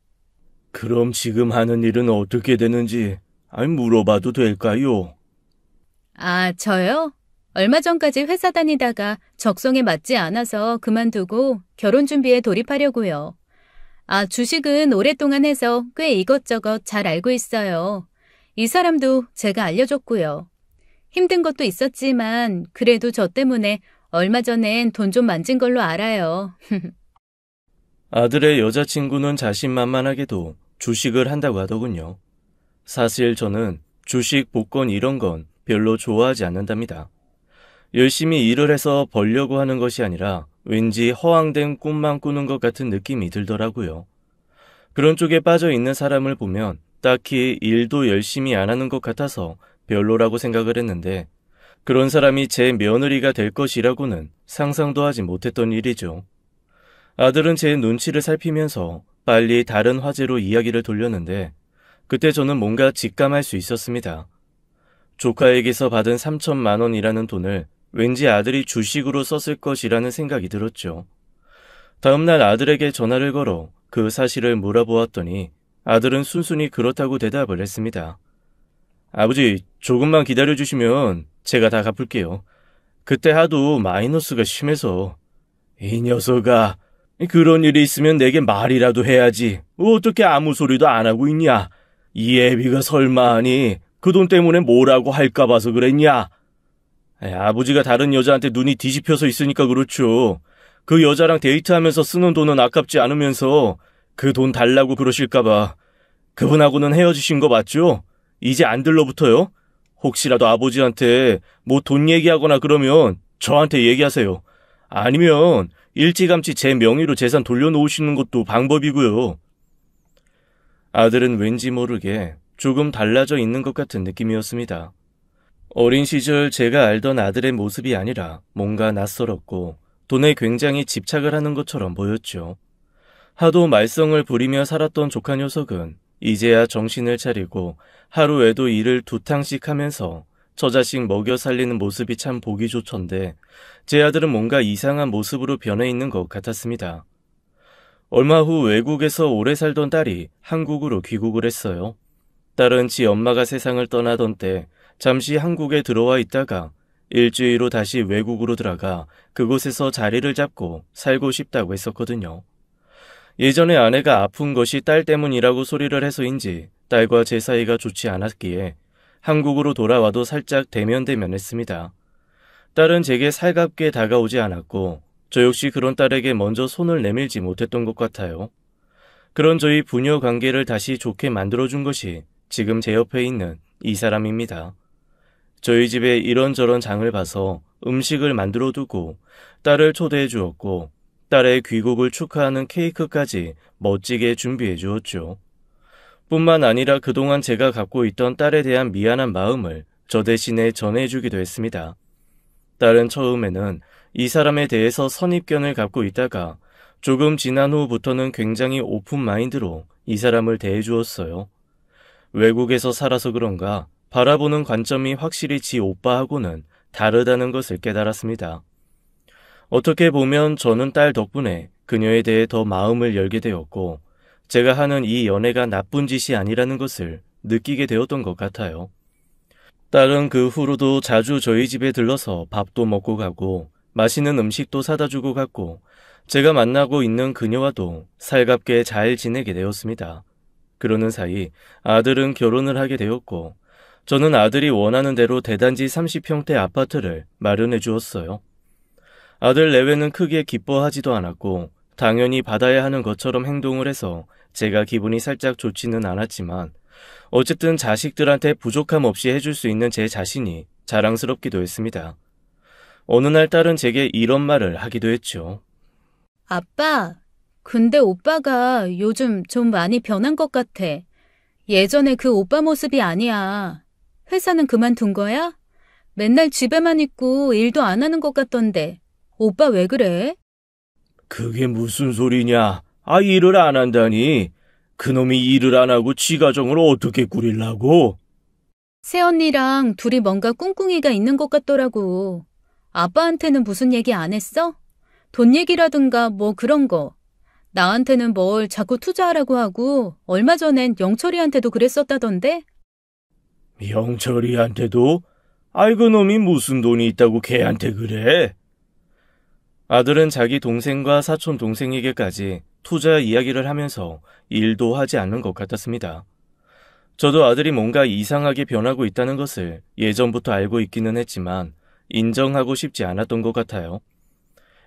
그럼 지금 하는 일은 어떻게 되는지 물어봐도 될까요? 아, 저요? 얼마 전까지 회사 다니다가 적성에 맞지 않아서 그만두고 결혼 준비에 돌입하려고요. 아, 주식은 오랫동안 해서 꽤 이것저것 잘 알고 있어요. 이 사람도 제가 알려줬고요. 힘든 것도 있었지만 그래도 저 때문에 얼마 전엔 돈 좀 만진 걸로 알아요. 아들의 여자친구는 자신만만하게도 주식을 한다고 하더군요. 사실 저는 주식, 복권 이런 건 별로 좋아하지 않는답니다. 열심히 일을 해서 벌려고 하는 것이 아니라 왠지 허황된 꿈만 꾸는 것 같은 느낌이 들더라고요. 그런 쪽에 빠져 있는 사람을 보면 딱히 일도 열심히 안 하는 것 같아서 별로라고 생각을 했는데 그런 사람이 제 며느리가 될 것이라고는 상상도 하지 못했던 일이죠. 아들은 제 눈치를 살피면서 빨리 다른 화제로 이야기를 돌렸는데 그때 저는 뭔가 직감할 수 있었습니다. 조카에게서 받은 3천만 원이라는 돈을 왠지 아들이 주식으로 썼을 것이라는 생각이 들었죠. 다음날 아들에게 전화를 걸어 그 사실을 물어보았더니 아들은 순순히 그렇다고 대답을 했습니다. 아버지, 조금만 기다려주시면 제가 다 갚을게요. 그때 하도 마이너스가 심해서. 이 녀석아, 그런 일이 있으면 내게 말이라도 해야지. 어떻게 아무 소리도 안 하고 있냐? 이 애비가 설마 하니 그 돈 때문에 뭐라고 할까 봐서 그랬냐? 아버지가 다른 여자한테 눈이 뒤집혀서 있으니까 그렇죠. 그 여자랑 데이트하면서 쓰는 돈은 아깝지 않으면서 그 돈 달라고 그러실까 봐. 그분하고는 헤어지신 거 맞죠? 이제 안 들러붙어요? 혹시라도 아버지한테 뭐 돈 얘기하거나 그러면 저한테 얘기하세요. 아니면 일찌감치 제 명의로 재산 돌려놓으시는 것도 방법이고요. 아들은 왠지 모르게 조금 달라져 있는 것 같은 느낌이었습니다. 어린 시절 제가 알던 아들의 모습이 아니라 뭔가 낯설었고 돈에 굉장히 집착을 하는 것처럼 보였죠. 하도 말썽을 부리며 살았던 조카 녀석은 이제야 정신을 차리고 하루에도 일을 2탕씩 하면서 저 자식 먹여 살리는 모습이 참 보기 좋던데 제 아들은 뭔가 이상한 모습으로 변해 있는 것 같았습니다. 얼마 후 외국에서 오래 살던 딸이 한국으로 귀국을 했어요. 딸은 지 엄마가 세상을 떠나던 때 잠시 한국에 들어와 있다가 일주일 후 다시 외국으로 들어가 그곳에서 자리를 잡고 살고 싶다고 했었거든요. 예전에 아내가 아픈 것이 딸 때문이라고 소리를 해서인지 딸과 제 사이가 좋지 않았기에 한국으로 돌아와도 살짝 대면대면했습니다. 딸은 제게 살갑게 다가오지 않았고 저 역시 그런 딸에게 먼저 손을 내밀지 못했던 것 같아요. 그런 저희 부녀 관계를 다시 좋게 만들어준 것이 지금 제 옆에 있는 이 사람입니다. 저희 집에 이런저런 장을 봐서 음식을 만들어 두고 딸을 초대해 주었고 딸의 귀국을 축하하는 케이크까지 멋지게 준비해 주었죠. 뿐만 아니라 그동안 제가 갖고 있던 딸에 대한 미안한 마음을 저 대신에 전해주기도 했습니다. 딸은 처음에는 이 사람에 대해서 선입견을 갖고 있다가 조금 지난 후부터는 굉장히 오픈 마인드로 이 사람을 대해주었어요. 외국에서 살아서 그런가 바라보는 관점이 확실히 지 오빠하고는 다르다는 것을 깨달았습니다. 어떻게 보면 저는 딸 덕분에 그녀에 대해 더 마음을 열게 되었고 제가 하는 이 연애가 나쁜 짓이 아니라는 것을 느끼게 되었던 것 같아요. 딸은 그 후로도 자주 저희 집에 들러서 밥도 먹고 가고 맛있는 음식도 사다 주고 갔고 제가 만나고 있는 그녀와도 살갑게 잘 지내게 되었습니다. 그러는 사이 아들은 결혼을 하게 되었고 저는 아들이 원하는 대로 대단지 30평대 아파트를 마련해 주었어요. 아들 내외는 크게 기뻐하지도 않았고 당연히 받아야 하는 것처럼 행동을 해서 제가 기분이 살짝 좋지는 않았지만 어쨌든 자식들한테 부족함 없이 해줄 수 있는 제 자신이 자랑스럽기도 했습니다. 어느 날 딸은 제게 이런 말을 하기도 했죠. 아빠, 근데 오빠가 요즘 좀 많이 변한 것 같아. 예전에 그 오빠 모습이 아니야. 회사는 그만둔 거야? 맨날 집에만 있고 일도 안 하는 것 같던데. 오빠 왜 그래? 그게 무슨 소리냐? 일을 안 한다니? 그놈이 일을 안 하고 지 가정을 어떻게 꾸리려고? 새언니랑 둘이 뭔가 꿍꿍이가 있는 것 같더라고. 아빠한테는 무슨 얘기 안 했어? 돈 얘기라든가 뭐 그런 거. 나한테는 뭘 자꾸 투자하라고 하고 얼마 전엔 영철이한테도 그랬었다던데? 영철이한테도? 그놈이 무슨 돈이 있다고 걔한테 그래? 아들은 자기 동생과 사촌 동생에게까지 투자 이야기를 하면서 일도 하지 않는 것 같았습니다. 저도 아들이 뭔가 이상하게 변하고 있다는 것을 예전부터 알고 있기는 했지만 인정하고 싶지 않았던 것 같아요.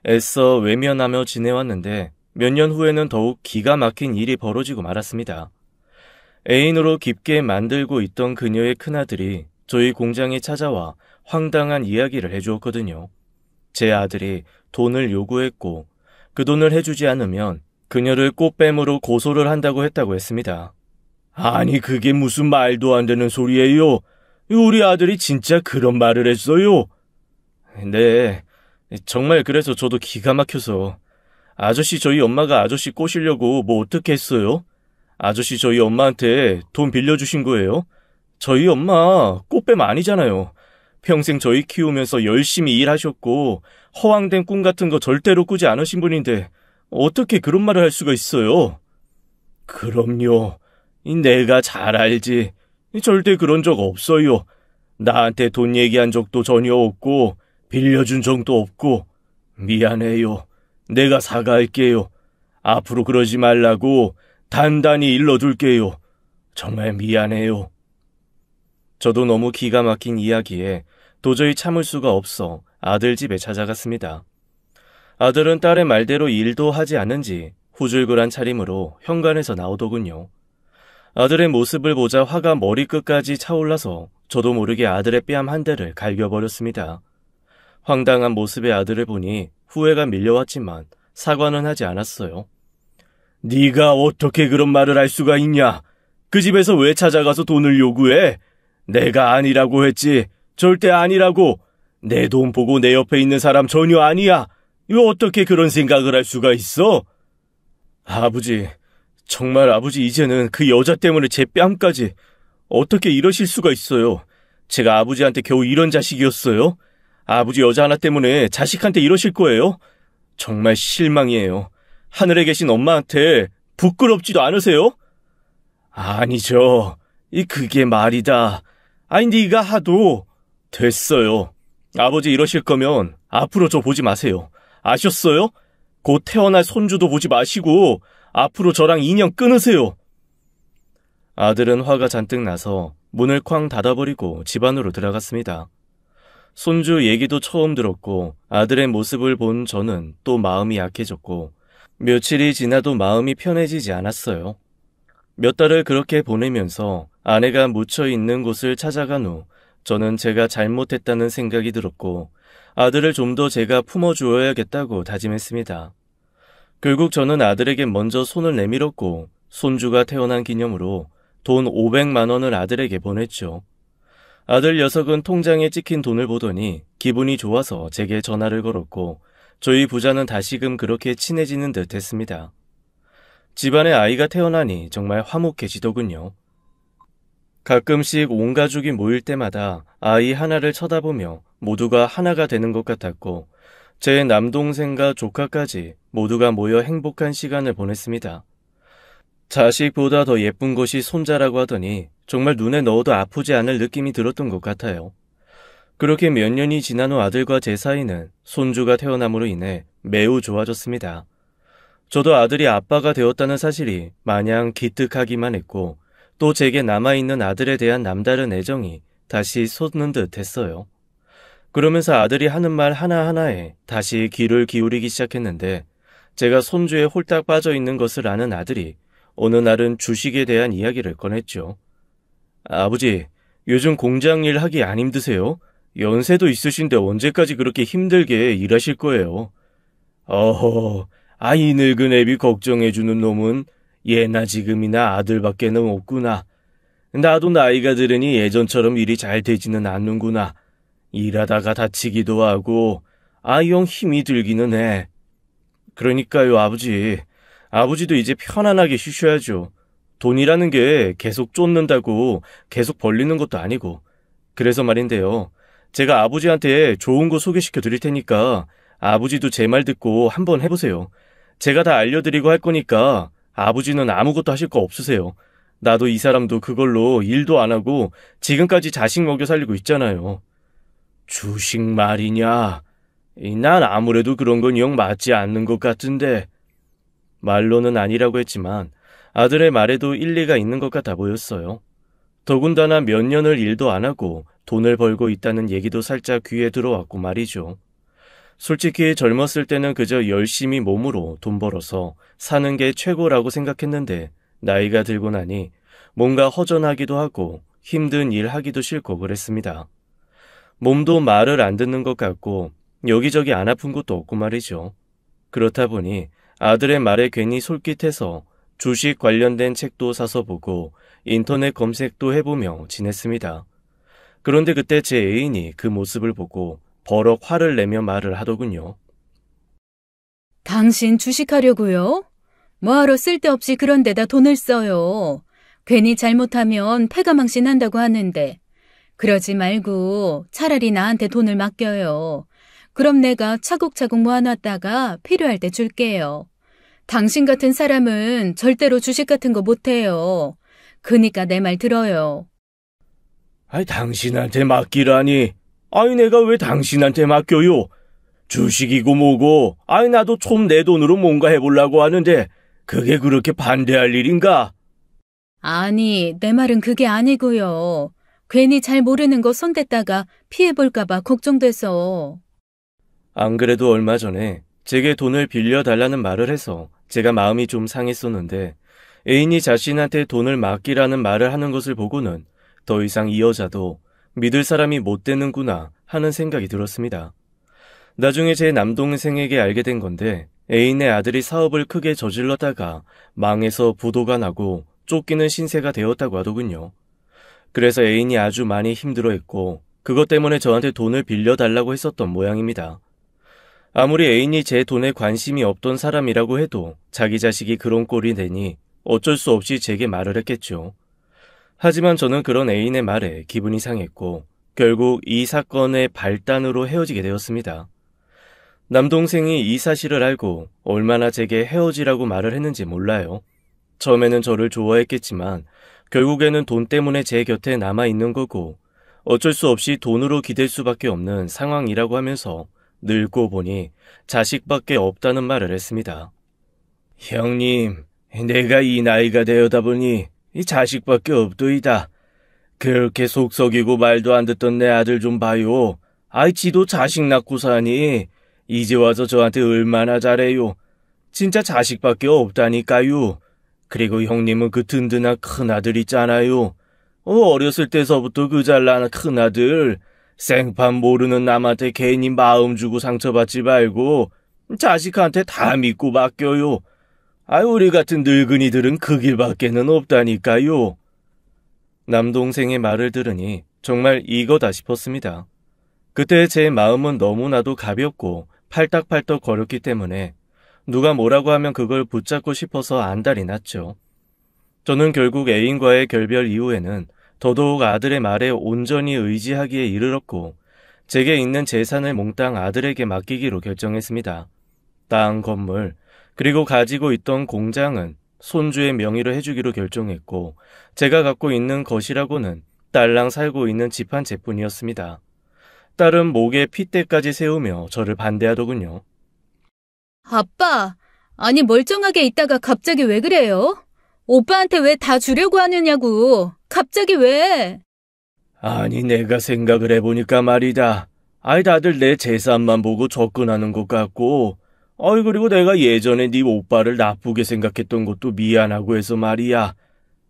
애써 외면하며 지내왔는데 몇 년 후에는 더욱 기가 막힌 일이 벌어지고 말았습니다. 애인으로 깊게 만들고 있던 그녀의 큰아들이 저희 공장에 찾아와 황당한 이야기를 해주었거든요. 제 아들이 돈을 요구했고 그 돈을 해주지 않으면 그녀를 꽃뱀으로 고소를 한다고 했다고 했습니다. 아니 그게 무슨 말도 안 되는 소리예요. 우리 아들이 진짜 그런 말을 했어요. 네, 정말 그래서 저도 기가 막혀서 아저씨 저희 엄마가 아저씨 꼬시려고 뭐 어떻게 했어요? 아저씨 저희 엄마한테 돈 빌려주신 거예요? 저희 엄마 꽃뱀 아니잖아요. 평생 저희 키우면서 열심히 일하셨고 허황된 꿈 같은 거 절대로 꾸지 않으신 분인데 어떻게 그런 말을 할 수가 있어요? 그럼요. 내가 잘 알지. 절대 그런 적 없어요. 나한테 돈 얘기한 적도 전혀 없고 빌려준 적도 없고 미안해요. 내가 사과할게요. 앞으로 그러지 말라고 단단히 일러둘게요. 정말 미안해요. 저도 너무 기가 막힌 이야기에 도저히 참을 수가 없어 아들 집에 찾아갔습니다. 아들은 딸의 말대로 일도 하지 않은지 후줄근한 차림으로 현관에서 나오더군요. 아들의 모습을 보자 화가 머리끝까지 차올라서 저도 모르게 아들의 뺨 한 대를 갈겨버렸습니다. 황당한 모습의 아들을 보니 후회가 밀려왔지만 사과는 하지 않았어요. 네가 어떻게 그런 말을 할 수가 있냐? 그 집에서 왜 찾아가서 돈을 요구해? 내가 아니라고 했지. 절대 아니라고. 내 돈 보고 내 옆에 있는 사람 전혀 아니야. 왜 어떻게 그런 생각을 할 수가 있어? 아버지, 정말 아버지 이제는 그 여자 때문에 제 뺨까지 어떻게 이러실 수가 있어요. 제가 아버지한테 겨우 이런 자식이었어요? 아버지 여자 하나 때문에 자식한테 이러실 거예요? 정말 실망이에요. 하늘에 계신 엄마한테 부끄럽지도 않으세요? 아니죠. 그게 말이다. 네가 하도. 됐어요. 아버지 이러실 거면 앞으로 저 보지 마세요. 아셨어요? 곧 태어날 손주도 보지 마시고 앞으로 저랑 인연 끊으세요. 아들은 화가 잔뜩 나서 문을 쾅 닫아버리고 집 안으로 들어갔습니다. 손주 얘기도 처음 들었고 아들의 모습을 본 저는 또 마음이 약해졌고 며칠이 지나도 마음이 편해지지 않았어요. 몇 달을 그렇게 보내면서 아내가 묻혀있는 곳을 찾아간 후 저는 제가 잘못했다는 생각이 들었고 아들을 좀 더 제가 품어주어야겠다고 다짐했습니다. 결국 저는 아들에게 먼저 손을 내밀었고 손주가 태어난 기념으로 돈 500만 원을 아들에게 보냈죠. 아들 녀석은 통장에 찍힌 돈을 보더니 기분이 좋아서 제게 전화를 걸었고 저희 부자는 다시금 그렇게 친해지는 듯 했습니다. 집안에 아이가 태어나니 정말 화목해지더군요. 가끔씩 온 가족이 모일 때마다 아이 하나를 쳐다보며 모두가 하나가 되는 것 같았고 제 남동생과 조카까지 모두가 모여 행복한 시간을 보냈습니다. 자식보다 더 예쁜 것이 손자라고 하더니 정말 눈에 넣어도 아프지 않을 느낌이 들었던 것 같아요. 그렇게 몇 년이 지난 후 아들과 제 사이는 손주가 태어남으로 인해 매우 좋아졌습니다. 저도 아들이 아빠가 되었다는 사실이 마냥 기특하기만 했고 또 제게 남아있는 아들에 대한 남다른 애정이 다시 솟는 듯 했어요. 그러면서 아들이 하는 말 하나하나에 다시 귀를 기울이기 시작했는데 제가 손주에 홀딱 빠져 있는 것을 아는 아들이 어느 날은 주식에 대한 이야기를 꺼냈죠. 아버지, 요즘 공장 일 하기 안 힘드세요? 연세도 있으신데 언제까지 그렇게 힘들게 일하실 거예요? 어허, 이 늙은 애비 걱정해주는 놈은 예나 지금이나 아들밖에는 없구나. 나도 나이가 들으니 예전처럼 일이 잘 되지는 않는구나. 일하다가 다치기도 하고 영 힘이 들기는 해. 그러니까요, 아버지. 아버지도 이제 편안하게 쉬셔야죠. 돈이라는 게 계속 쫓는다고 계속 벌리는 것도 아니고. 그래서 말인데요. 제가 아버지한테 좋은 거 소개시켜 드릴 테니까 아버지도 제 말 듣고 한번 해보세요. 제가 다 알려드리고 할 거니까 아버지는 아무것도 하실 거 없으세요. 나도 이 사람도 그걸로 일도 안 하고 지금까지 자식 먹여 살리고 있잖아요. 주식 말이냐? 난 아무래도 그런 건 영 맞지 않는 것 같은데. 말로는 아니라고 했지만 아들의 말에도 일리가 있는 것 같아 보였어요. 더군다나 몇 년을 일도 안 하고 돈을 벌고 있다는 얘기도 살짝 귀에 들어왔고 말이죠. 솔직히 젊었을 때는 그저 열심히 몸으로 돈 벌어서 사는 게 최고라고 생각했는데 나이가 들고 나니 뭔가 허전하기도 하고 힘든 일 하기도 싫고 그랬습니다. 몸도 말을 안 듣는 것 같고 여기저기 안 아픈 곳도 없고 말이죠. 그렇다 보니 아들의 말에 괜히 솔깃해서 주식 관련된 책도 사서 보고 인터넷 검색도 해보며 지냈습니다. 그런데 그때 제 애인이 그 모습을 보고 버럭 화를 내며 말을 하더군요. 당신 주식하려고요? 뭐하러 쓸데없이 그런 데다 돈을 써요. 괜히 잘못하면 패가망신한다고 하는데 그러지 말고 차라리 나한테 돈을 맡겨요. 그럼 내가 차곡차곡 모아놨다가 필요할 때 줄게요. 당신 같은 사람은 절대로 주식 같은 거 못해요. 그니까 내 말 들어요. 당신한테 맡기라니. 내가 왜 당신한테 맡겨요? 주식이고 뭐고, 나도 좀 내 돈으로 뭔가 해보려고 하는데 그게 그렇게 반대할 일인가? 아니, 내 말은 그게 아니고요. 괜히 잘 모르는 거 손댔다가 피해볼까봐 걱정돼서. 안 그래도 얼마 전에 제게 돈을 빌려달라는 말을 해서 제가 마음이 좀 상했었는데 애인이 자신한테 돈을 맡기라는 말을 하는 것을 보고는 더 이상 이 여자도 믿을 사람이 못 되는구나 하는 생각이 들었습니다. 나중에 제 남동생에게 알게 된 건데 애인의 아들이 사업을 크게 저질렀다가 망해서 부도가 나고 쫓기는 신세가 되었다고 하더군요. 그래서 애인이 아주 많이 힘들어했고 그것 때문에 저한테 돈을 빌려달라고 했었던 모양입니다. 아무리 애인이 제 돈에 관심이 없던 사람이라고 해도 자기 자식이 그런 꼴이 되니 어쩔 수 없이 제게 말을 했겠죠. 하지만 저는 그런 애인의 말에 기분이 상했고 결국 이 사건의 발단으로 헤어지게 되었습니다. 남동생이 이 사실을 알고 얼마나 제게 헤어지라고 말을 했는지 몰라요. 처음에는 저를 좋아했겠지만 결국에는 돈 때문에 제 곁에 남아있는 거고 어쩔 수 없이 돈으로 기댈 수밖에 없는 상황이라고 하면서 늙고 보니 자식밖에 없다는 말을 했습니다. 형님, 내가 이 나이가 되어다 보니 이 자식밖에 없도이다. 그렇게 속썩이고 말도 안 듣던 내 아들 좀 봐요. 지도 자식 낳고 사니 이제 와서 저한테 얼마나 잘해요. 진짜 자식밖에 없다니까요. 그리고 형님은 그 든든한 큰아들 있잖아요. 어렸을 때서부터 그 잘난 큰아들. 생판 모르는 남한테 괜히 마음 주고 상처받지 말고 자식한테 다 믿고 맡겨요. 우리 같은 늙은이들은 그 길밖에는 없다니까요. 남동생의 말을 들으니 정말 이거다 싶었습니다. 그때 제 마음은 너무나도 가볍고 팔딱팔딱 거렸기 때문에 누가 뭐라고 하면 그걸 붙잡고 싶어서 안달이 났죠. 저는 결국 애인과의 결별 이후에는 더더욱 아들의 말에 온전히 의지하기에 이르렀고 제게 있는 재산을 몽땅 아들에게 맡기기로 결정했습니다. 땅, 건물, 그리고 가지고 있던 공장은 손주의 명의로 해주기로 결정했고 제가 갖고 있는 것이라고는 딸랑 살고 있는 집 한 채뿐이었습니다. 딸은 목에 핏대까지 세우며 저를 반대하더군요. 아빠, 아니 멀쩡하게 있다가 갑자기 왜 그래요? 오빠한테 왜 다 주려고 하느냐고. 갑자기 왜? 아니 내가 생각을 해보니까 말이다. 아이 다들 내 재산만 보고 접근하는 것 같고 그리고 내가 예전에 네 오빠를 나쁘게 생각했던 것도 미안하고 해서 말이야.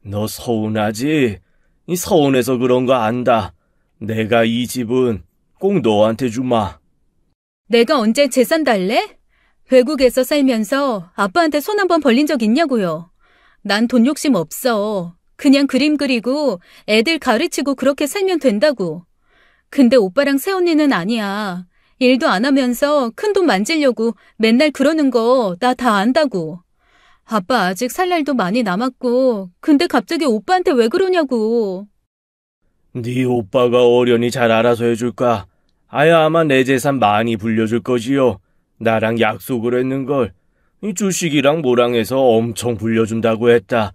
너 서운하지? 이 서운해서 그런 거 안다. 내가 이 집은 꼭 너한테 주마. 내가 언제 재산 달래? 외국에서 살면서 아빠한테 손 한 번 벌린 적 있냐고요. 난 돈 욕심 없어. 그냥 그림 그리고 애들 가르치고 그렇게 살면 된다고. 근데 오빠랑 새언니는 아니야. 일도 안 하면서 큰돈 만지려고 맨날 그러는 거 나 다 안다고. 아빠 아직 살 날도 많이 남았고 근데 갑자기 오빠한테 왜 그러냐고. 네 오빠가 어련히 잘 알아서 해줄까? 아마 내 재산 많이 불려줄 거지요. 나랑 약속을 했는걸. 이 주식이랑 뭐랑 해서 엄청 불려준다고 했다.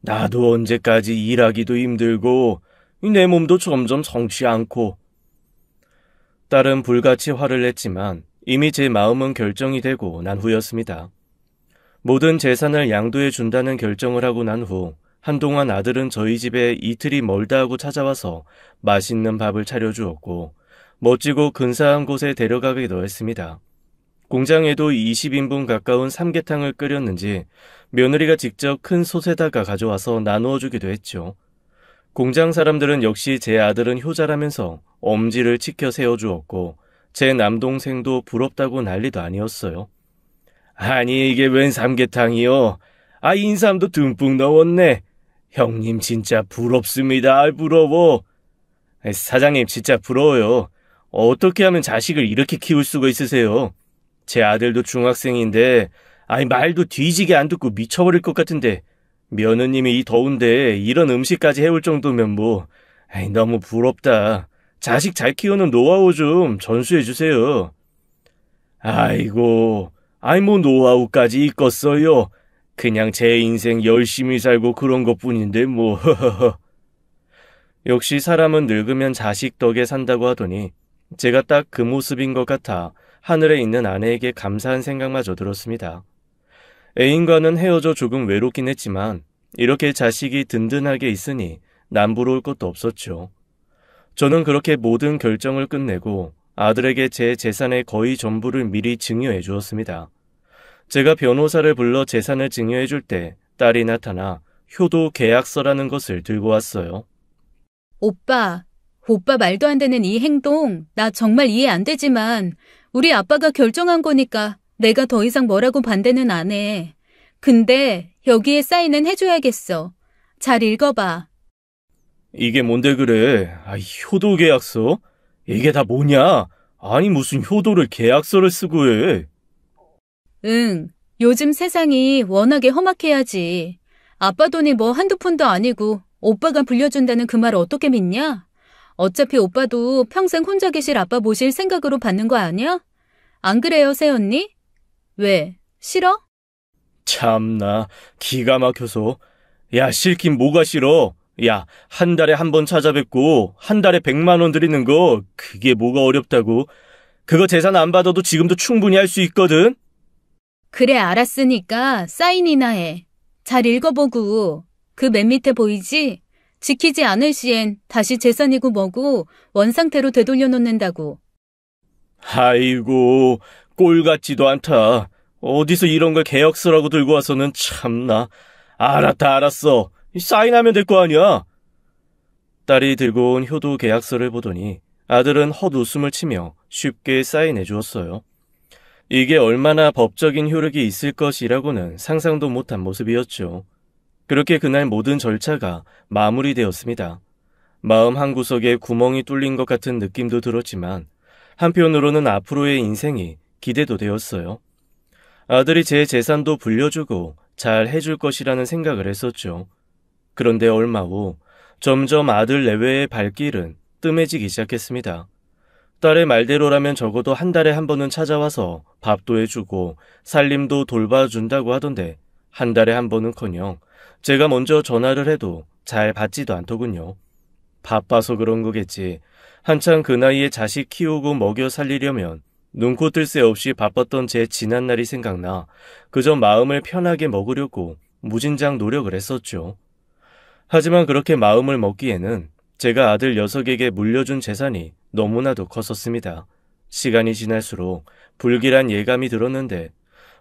나도 언제까지 일하기도 힘들고 내 몸도 점점 성치 않고. 딸은 불같이 화를 냈지만 이미 제 마음은 결정이 되고 난 후였습니다. 모든 재산을 양도해 준다는 결정을 하고 난 후 한동안 아들은 저희 집에 이틀이 멀다 하고 찾아와서 맛있는 밥을 차려주었고 멋지고 근사한 곳에 데려가기도 했습니다. 공장에도 20인분 가까운 삼계탕을 끓였는지 며느리가 직접 큰 솥에다가 가져와서 나누어 주기도 했죠. 공장 사람들은 역시 제 아들은 효자라면서 엄지를 치켜 세워주었고 제 남동생도 부럽다고 난리도 아니었어요. 아니 이게 웬 삼계탕이요? 인삼도 듬뿍 넣었네. 형님 진짜 부럽습니다. 부러워. 사장님 진짜 부러워요. 어떻게 하면 자식을 이렇게 키울 수가 있으세요? 제 아들도 중학생인데 말도 뒤지게 안 듣고 미쳐버릴 것 같은데 며느님이 이 더운데 이런 음식까지 해올 정도면 너무 부럽다. 자식 잘 키우는 노하우 좀 전수해주세요. 아이고, 노하우까지 있겠어요. 그냥 제 인생 열심히 살고 그런 것뿐인데 역시 사람은 늙으면 자식 덕에 산다고 하더니 제가 딱 그 모습인 것 같아 하늘에 있는 아내에게 감사한 생각마저 들었습니다. 애인과는 헤어져 조금 외롭긴 했지만 이렇게 자식이 든든하게 있으니 남부러울 것도 없었죠. 저는 그렇게 모든 결정을 끝내고 아들에게 제 재산의 거의 전부를 미리 증여해 주었습니다. 제가 변호사를 불러 재산을 증여해 줄 때 딸이 나타나 효도 계약서라는 것을 들고 왔어요. 오빠 말도 안 되는 이 행동 나 정말 이해 안 되지만 우리 아빠가 결정한 거니까 내가 더 이상 뭐라고 반대는 안 해. 근데 여기에 사인은 해줘야겠어. 잘 읽어봐. 이게 뭔데 그래? 효도 계약서? 이게 다 뭐냐? 무슨 효도를 계약서를 쓰고 해. 응, 요즘 세상이 워낙에 험악해야지. 아빠 돈이 한두 푼도 아니고 오빠가 불려준다는 그 말 어떻게 믿냐? 어차피 오빠도 평생 혼자 계실 아빠 모실 생각으로 받는 거 아니야? 안 그래요, 새언니? 왜? 싫어? 참나, 기가 막혀서. 야, 싫긴 뭐가 싫어? 야, 한 달에 한 번 찾아뵙고 한 달에 100만 원 드리는 거 그게 뭐가 어렵다고? 그거 재산 안 받아도 지금도 충분히 할 수 있거든? 그래, 알았으니까 사인이나 해. 잘 읽어보고. 그 맨 밑에 보이지? 지키지 않을 시엔 다시 재산이고 뭐고 원상태로 되돌려 놓는다고. 아이고, 꼴 같지도 않다. 어디서 이런 걸 계약서라고 들고 와서는 참나. 알았어. 사인하면 될 거 아니야. 딸이 들고 온 효도 계약서를 보더니 아들은 헛웃음을 치며 쉽게 사인해 주었어요. 이게 얼마나 법적인 효력이 있을 것이라고는 상상도 못한 모습이었죠. 그렇게 그날 모든 절차가 마무리되었습니다. 마음 한구석에 구멍이 뚫린 것 같은 느낌도 들었지만 한편으로는 앞으로의 인생이 기대도 되었어요. 아들이 제 재산도 불려주고 잘 해줄 것이라는 생각을 했었죠. 그런데 얼마 후 점점 아들 내외의 발길은 뜸해지기 시작했습니다. 딸의 말대로라면 적어도 한 달에 한 번은 찾아와서 밥도 해주고 살림도 돌봐준다고 하던데 한 달에 한 번은커녕 제가 먼저 전화를 해도 잘 받지도 않더군요. 바빠서 그런 거겠지. 한창 그 나이에 자식 키우고 먹여 살리려면 눈코 뜰 새 없이 바빴던 제 지난 날이 생각나 그저 마음을 편하게 먹으려고 무진장 노력을 했었죠. 하지만 그렇게 마음을 먹기에는 제가 아들 녀석에게 물려준 재산이 너무나도 컸었습니다. 시간이 지날수록 불길한 예감이 들었는데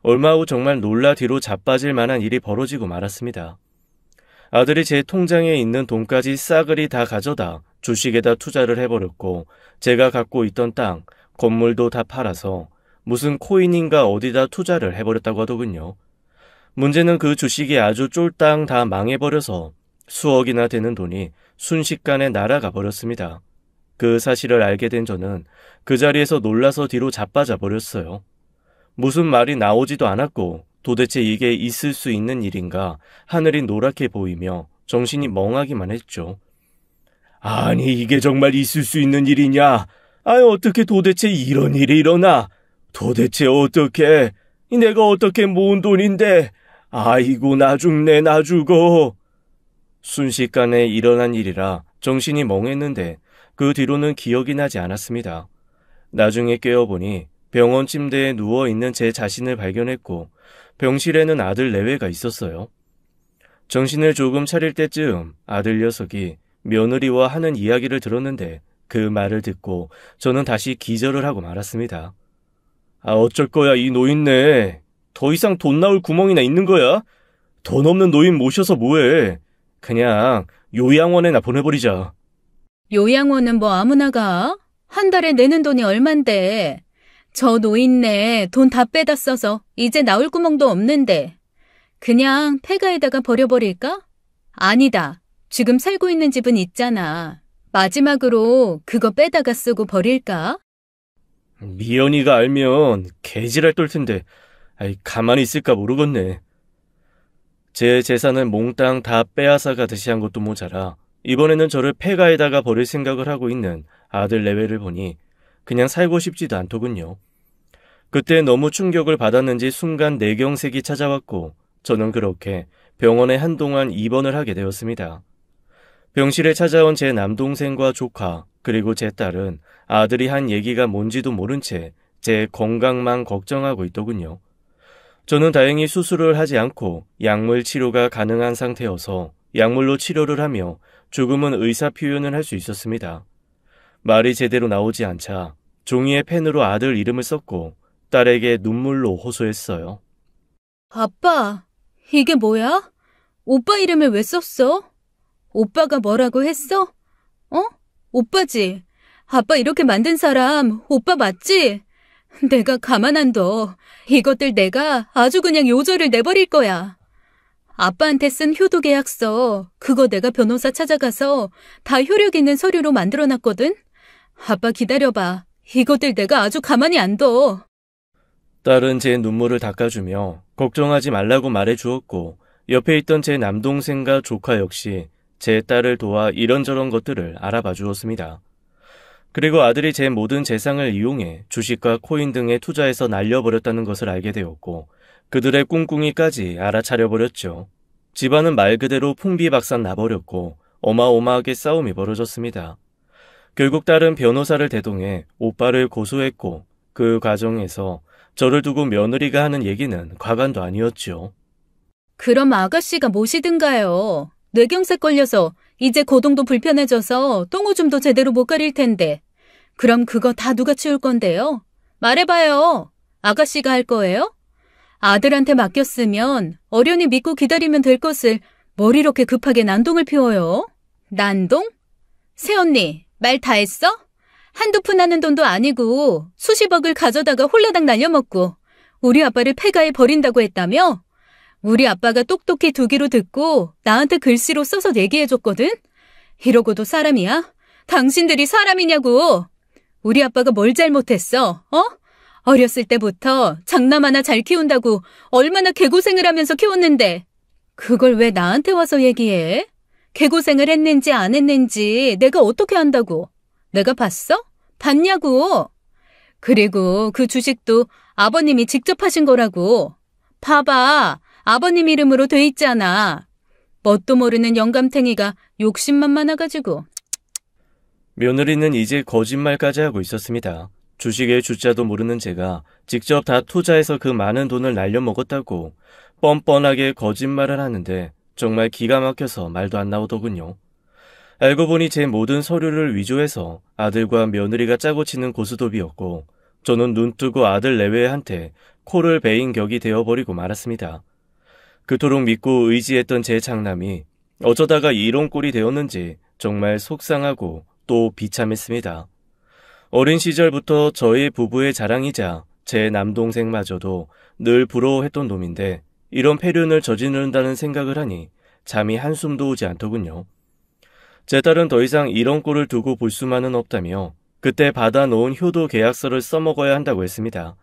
얼마 후 정말 놀라 뒤로 자빠질 만한 일이 벌어지고 말았습니다. 아들이 제 통장에 있는 돈까지 싸그리 다 가져다 주식에다 투자를 해버렸고 제가 갖고 있던 땅, 건물도 다 팔아서 무슨 코인인가 어디다 투자를 해버렸다고 하더군요. 문제는 그 주식이 아주 쫄딱 다 망해버려서 수억이나 되는 돈이 순식간에 날아가 버렸습니다. 그 사실을 알게 된 저는 그 자리에서 놀라서 뒤로 자빠져 버렸어요. 무슨 말이 나오지도 않았고 도대체 이게 있을 수 있는 일인가 하늘이 노랗게 보이며 정신이 멍하기만 했죠. 아니 이게 정말 있을 수 있는 일이냐? 어떻게 도대체 이런 일이 일어나? 도대체 어떻게? 내가 어떻게 모은 돈인데? 아이고 나 죽네 나 죽어. 순식간에 일어난 일이라 정신이 멍했는데 그 뒤로는 기억이 나지 않았습니다. 나중에 깨어보니 병원 침대에 누워있는 제 자신을 발견했고 병실에는 아들 내외가 있었어요. 정신을 조금 차릴 때쯤 아들 녀석이 며느리와 하는 이야기를 들었는데 그 말을 듣고 저는 다시 기절을 하고 말았습니다. 어쩔 거야 이 노인네. 더 이상 돈 나올 구멍이나 있는 거야? 돈 없는 노인 모셔서 뭐해. 그냥 요양원에나 보내버리자. 요양원은 뭐 아무나 가? 한 달에 내는 돈이 얼만데. 저 노인네 돈 다 빼다 써서 이제 나올 구멍도 없는데. 그냥 폐가에다가 버려버릴까? 아니다. 지금 살고 있는 집은 있잖아. 마지막으로 그거 빼다가 쓰고 버릴까? 미연이가 알면 개지랄 떨 텐데 가만히 있을까 모르겠네. 제 재산을 몽땅 다 빼앗아 가듯이 한 것도 모자라 이번에는 저를 폐가에다가 버릴 생각을 하고 있는 아들 내외를 보니 그냥 살고 싶지도 않더군요. 그때 너무 충격을 받았는지 순간 뇌경색이 찾아왔고 저는 그렇게 병원에 한동안 입원을 하게 되었습니다. 병실에 찾아온 제 남동생과 조카 그리고 제 딸은 아들이 한 얘기가 뭔지도 모른 채 제 건강만 걱정하고 있더군요. 저는 다행히 수술을 하지 않고 약물 치료가 가능한 상태여서 약물로 치료를 하며 조금은 의사 표현을 할 수 있었습니다. 말이 제대로 나오지 않자 종이에 펜으로 아들 이름을 썼고 딸에게 눈물로 호소했어요. 아빠, 이게 뭐야? 오빠 이름을 왜 썼어? 오빠가 뭐라고 했어? 오빠지. 아빠 이렇게 만든 사람 오빠 맞지? 내가 가만 안 둬. 이것들 내가 아주 그냥 요절을 내버릴 거야. 아빠한테 쓴 효도 계약서 그거 내가 변호사 찾아가서 다 효력 있는 서류로 만들어놨거든? 아빠 기다려봐. 이것들 내가 아주 가만히 안 둬. 딸은 제 눈물을 닦아주며 걱정하지 말라고 말해주었고 옆에 있던 제 남동생과 조카 역시 제 딸을 도와 이런저런 것들을 알아봐 주었습니다. 그리고 아들이 제 모든 재산을 이용해 주식과 코인 등에 투자해서 날려버렸다는 것을 알게 되었고 그들의 꿍꿍이까지 알아차려버렸죠. 집안은 말 그대로 풍비박산 나버렸고 어마어마하게 싸움이 벌어졌습니다. 결국 딸은 변호사를 대동해 오빠를 고소했고 그 과정에서 저를 두고 며느리가 하는 얘기는 과간도 아니었죠. 그럼 아가씨가 모시든가요. 뇌경색 걸려서 이제 거동도 불편해져서 똥오줌도 제대로 못 가릴 텐데. 그럼 그거 다 누가 치울 건데요? 말해봐요. 아가씨가 할 거예요? 아들한테 맡겼으면 어련히 믿고 기다리면 될 것을 뭘 이렇게 급하게 난동을 피워요? 난동? 새언니, 말 다 했어? 한두 푼 하는 돈도 아니고 수십억을 가져다가 홀라당 날려먹고 우리 아빠를 폐가에 버린다고 했다며? 우리 아빠가 똑똑히 두기로 듣고 나한테 글씨로 써서 얘기해줬거든? 이러고도 사람이야? 당신들이 사람이냐고! 우리 아빠가 뭘 잘못했어, 어? 어렸을 때부터 장남 하나 잘 키운다고 얼마나 개고생을 하면서 키웠는데 그걸 왜 나한테 와서 얘기해? 개고생을 했는지 안 했는지 내가 어떻게 안다고? 내가 봤어? 봤냐고? 그리고 그 주식도 아버님이 직접 하신 거라고. 봐봐, 아버님 이름으로 돼 있잖아. 뭣도 모르는 영감탱이가 욕심만 많아가지고. 며느리는 이제 거짓말까지 하고 있었습니다. 주식의 주자도 모르는 제가 직접 다 투자해서 그 많은 돈을 날려먹었다고 뻔뻔하게 거짓말을 하는데 정말 기가 막혀서 말도 안 나오더군요. 알고 보니 제 모든 서류를 위조해서 아들과 며느리가 짜고 치는 고스톱이었고 저는 눈뜨고 아들 내외한테 코를 베인 격이 되어버리고 말았습니다. 그토록 믿고 의지했던 제 장남이 어쩌다가 이런 꼴이 되었는지 정말 속상하고 또 비참했습니다. 어린 시절부터 저희 부부의 자랑이자 제 남동생마저도 늘 부러워했던 놈인데 이런 폐륜을 저지른다는 생각을 하니 잠이 한숨도 오지 않더군요. 제 딸은 더 이상 이런 꼴을 두고 볼 수만은 없다며 그때 받아놓은 효도 계약서를 써먹어야 한다고 했습니다.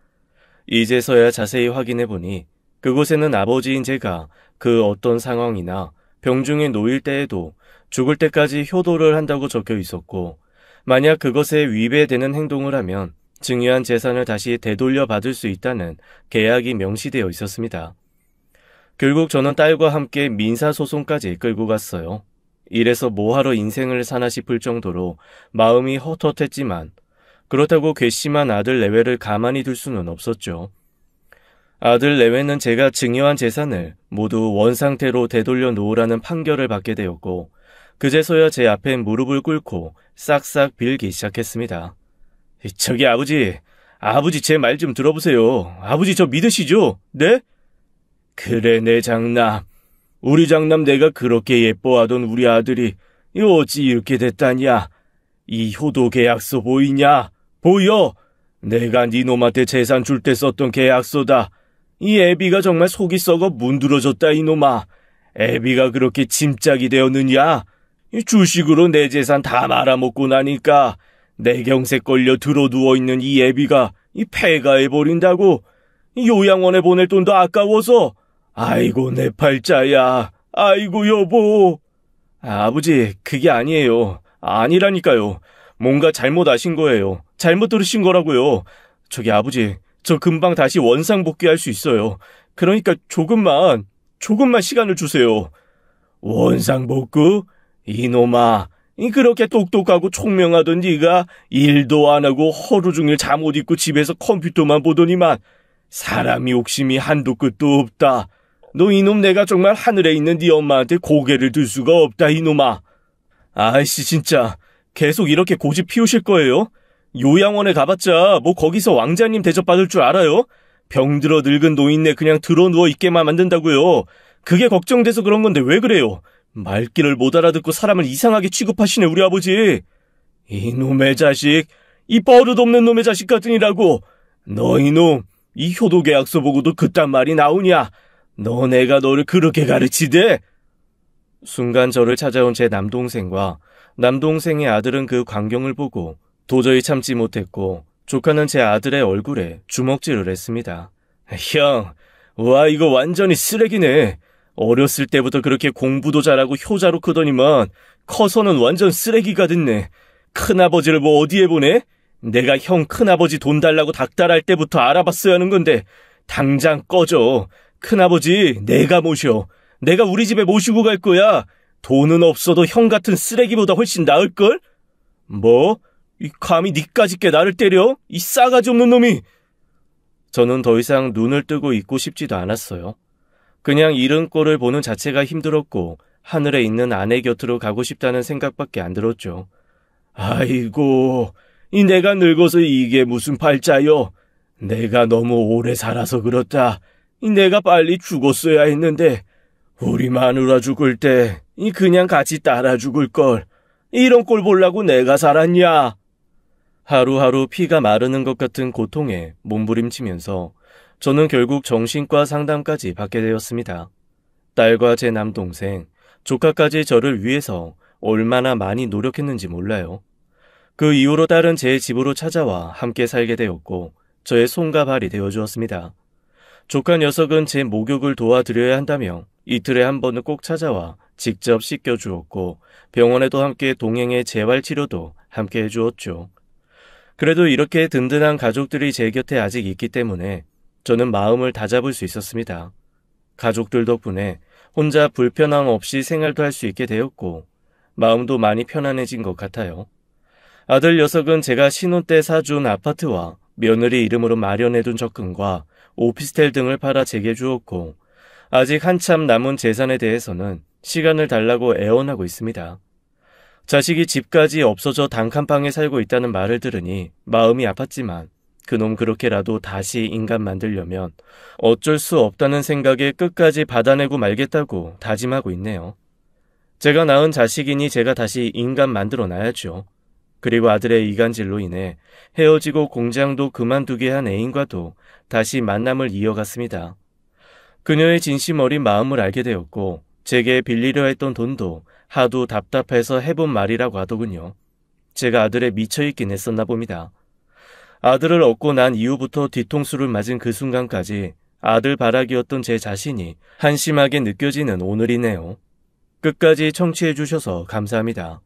이제서야 자세히 확인해보니 그곳에는 아버지인 제가 그 어떤 상황이나 병중에 놓일 때에도 죽을 때까지 효도를 한다고 적혀 있었고 만약 그것에 위배되는 행동을 하면 증여한 재산을 다시 되돌려 받을 수 있다는 계약이 명시되어 있었습니다. 결국 저는 딸과 함께 민사소송까지 끌고 갔어요. 이래서 뭐하러 인생을 사나 싶을 정도로 마음이 헛헛했지만 그렇다고 괘씸한 아들 내외를 가만히 둘 수는 없었죠. 아들 내외는 제가 증여한 재산을 모두 원상태로 되돌려 놓으라는 판결을 받게 되었고 그제서야 제 앞에 무릎을 꿇고 싹싹 빌기 시작했습니다. 저기 아버지 제 말 좀 들어보세요. 아버지 저 믿으시죠? 네? 그래 내 장남. 우리 장남 내가 그렇게 예뻐하던 우리 아들이 어찌 이렇게 됐다냐. 이 효도 계약서 보이냐? 보여? 내가 네 놈한테 재산 줄 때 썼던 계약서다. 이 애비가 정말 속이 썩어 문드러졌다 이놈아. 애비가 그렇게 짐짝이 되었느냐? 이 주식으로 내 재산 다 말아먹고 나니까 내 경세 걸려 들어누워있는 이 애비가 이 폐가해버린다고. 요양원에 보낼 돈도 아까워서. 아이고 내 팔자야. 아이고 여보. 아버지 그게 아니에요. 아니라니까요. 뭔가 잘못 아신 거예요. 잘못 들으신 거라고요. 저기 아버지 저 금방 다시 원상복귀할 수 있어요. 그러니까 조금만 시간을 주세요. 원상복구? 이놈아, 그렇게 똑똑하고 총명하던 네가 일도 안 하고 하루 종일 잠옷 입고 집에서 컴퓨터만 보더니만 사람이 욕심이 한도 끝도 없다. 너 이놈 내가 정말 하늘에 있는 네 엄마한테 고개를 들 수가 없다 이놈아. 아이씨 진짜 계속 이렇게 고집 피우실 거예요? 요양원에 가봤자 뭐 거기서 왕자님 대접받을 줄 알아요? 병들어 늙은 노인네 그냥 들어누워 있게만 만든다고요. 그게 걱정돼서 그런 건데 왜 그래요? 말귀를 못 알아듣고 사람을 이상하게 취급하시네 우리 아버지. 이놈의 자식, 이 버릇없는 놈의 자식 같으니라고. 너 이놈, 이 효도계약서 보고도 그딴 말이 나오냐? 너 내가 너를 그렇게 가르치대? 순간 저를 찾아온 제 남동생과 남동생의 아들은 그 광경을 보고 도저히 참지 못했고 조카는 제 아들의 얼굴에 주먹질을 했습니다. 형, 와 이거 완전히 쓰레기네. 어렸을 때부터 그렇게 공부도 잘하고 효자로 크더니만 커서는 완전 쓰레기가 됐네. 큰아버지를 뭐 어디에 보내? 내가 형 큰아버지 돈 달라고 닥달할 때부터 알아봤어야 하는 건데 당장 꺼져. 큰아버지 내가 모셔. 내가 우리 집에 모시고 갈 거야. 돈은 없어도 형 같은 쓰레기보다 훨씬 나을걸? 뭐? 이 감히 니까짓 게 나를 때려? 이 싸가지 없는 놈이. 저는 더 이상 눈을 뜨고 있고 싶지도 않았어요. 그냥 이런 꼴을 보는 자체가 힘들었고 하늘에 있는 아내 곁으로 가고 싶다는 생각밖에 안 들었죠. 아이고, 이 내가 늙어서 이게 무슨 팔자요. 내가 너무 오래 살아서 그렇다. 이 내가 빨리 죽었어야 했는데 우리 마누라 죽을 때 이 그냥 같이 따라 죽을 걸. 이런 꼴 보려고 내가 살았냐. 하루하루 피가 마르는 것 같은 고통에 몸부림치면서 저는 결국 정신과 상담까지 받게 되었습니다. 딸과 제 남동생, 조카까지 저를 위해서 얼마나 많이 노력했는지 몰라요. 그 이후로 딸은 제 집으로 찾아와 함께 살게 되었고 저의 손과 발이 되어주었습니다. 조카 녀석은 제 목욕을 도와드려야 한다며 이틀에 한 번은 꼭 찾아와 직접 씻겨주었고 병원에도 함께 동행해 재활치료도 함께 해주었죠. 그래도 이렇게 든든한 가족들이 제 곁에 아직 있기 때문에 저는 마음을 다잡을 수 있었습니다. 가족들 덕분에 혼자 불편함 없이 생활도 할 수 있게 되었고 마음도 많이 편안해진 것 같아요. 아들 녀석은 제가 신혼 때 사준 아파트와 며느리 이름으로 마련해둔 적금과 오피스텔 등을 팔아 제게 주었고 아직 한참 남은 재산에 대해서는 시간을 달라고 애원하고 있습니다. 자식이 집까지 없어져 단칸방에 살고 있다는 말을 들으니 마음이 아팠지만 그놈 그렇게라도 다시 인간 만들려면 어쩔 수 없다는 생각에 끝까지 받아내고 말겠다고 다짐하고 있네요. 제가 낳은 자식이니 제가 다시 인간 만들어 놔야죠. 그리고 아들의 이간질로 인해 헤어지고 공장도 그만두게 한 애인과도 다시 만남을 이어갔습니다. 그녀의 진심 어린 마음을 알게 되었고 제게 빌리려 했던 돈도 하도 답답해서 해본 말이라고 하더군요. 제가 아들에 미쳐있긴 했었나 봅니다. 아들을 얻고 난 이후부터 뒤통수를 맞은 그 순간까지 아들 바라기였던 제 자신이 한심하게 느껴지는 오늘이네요. 끝까지 청취해 주셔서 감사합니다.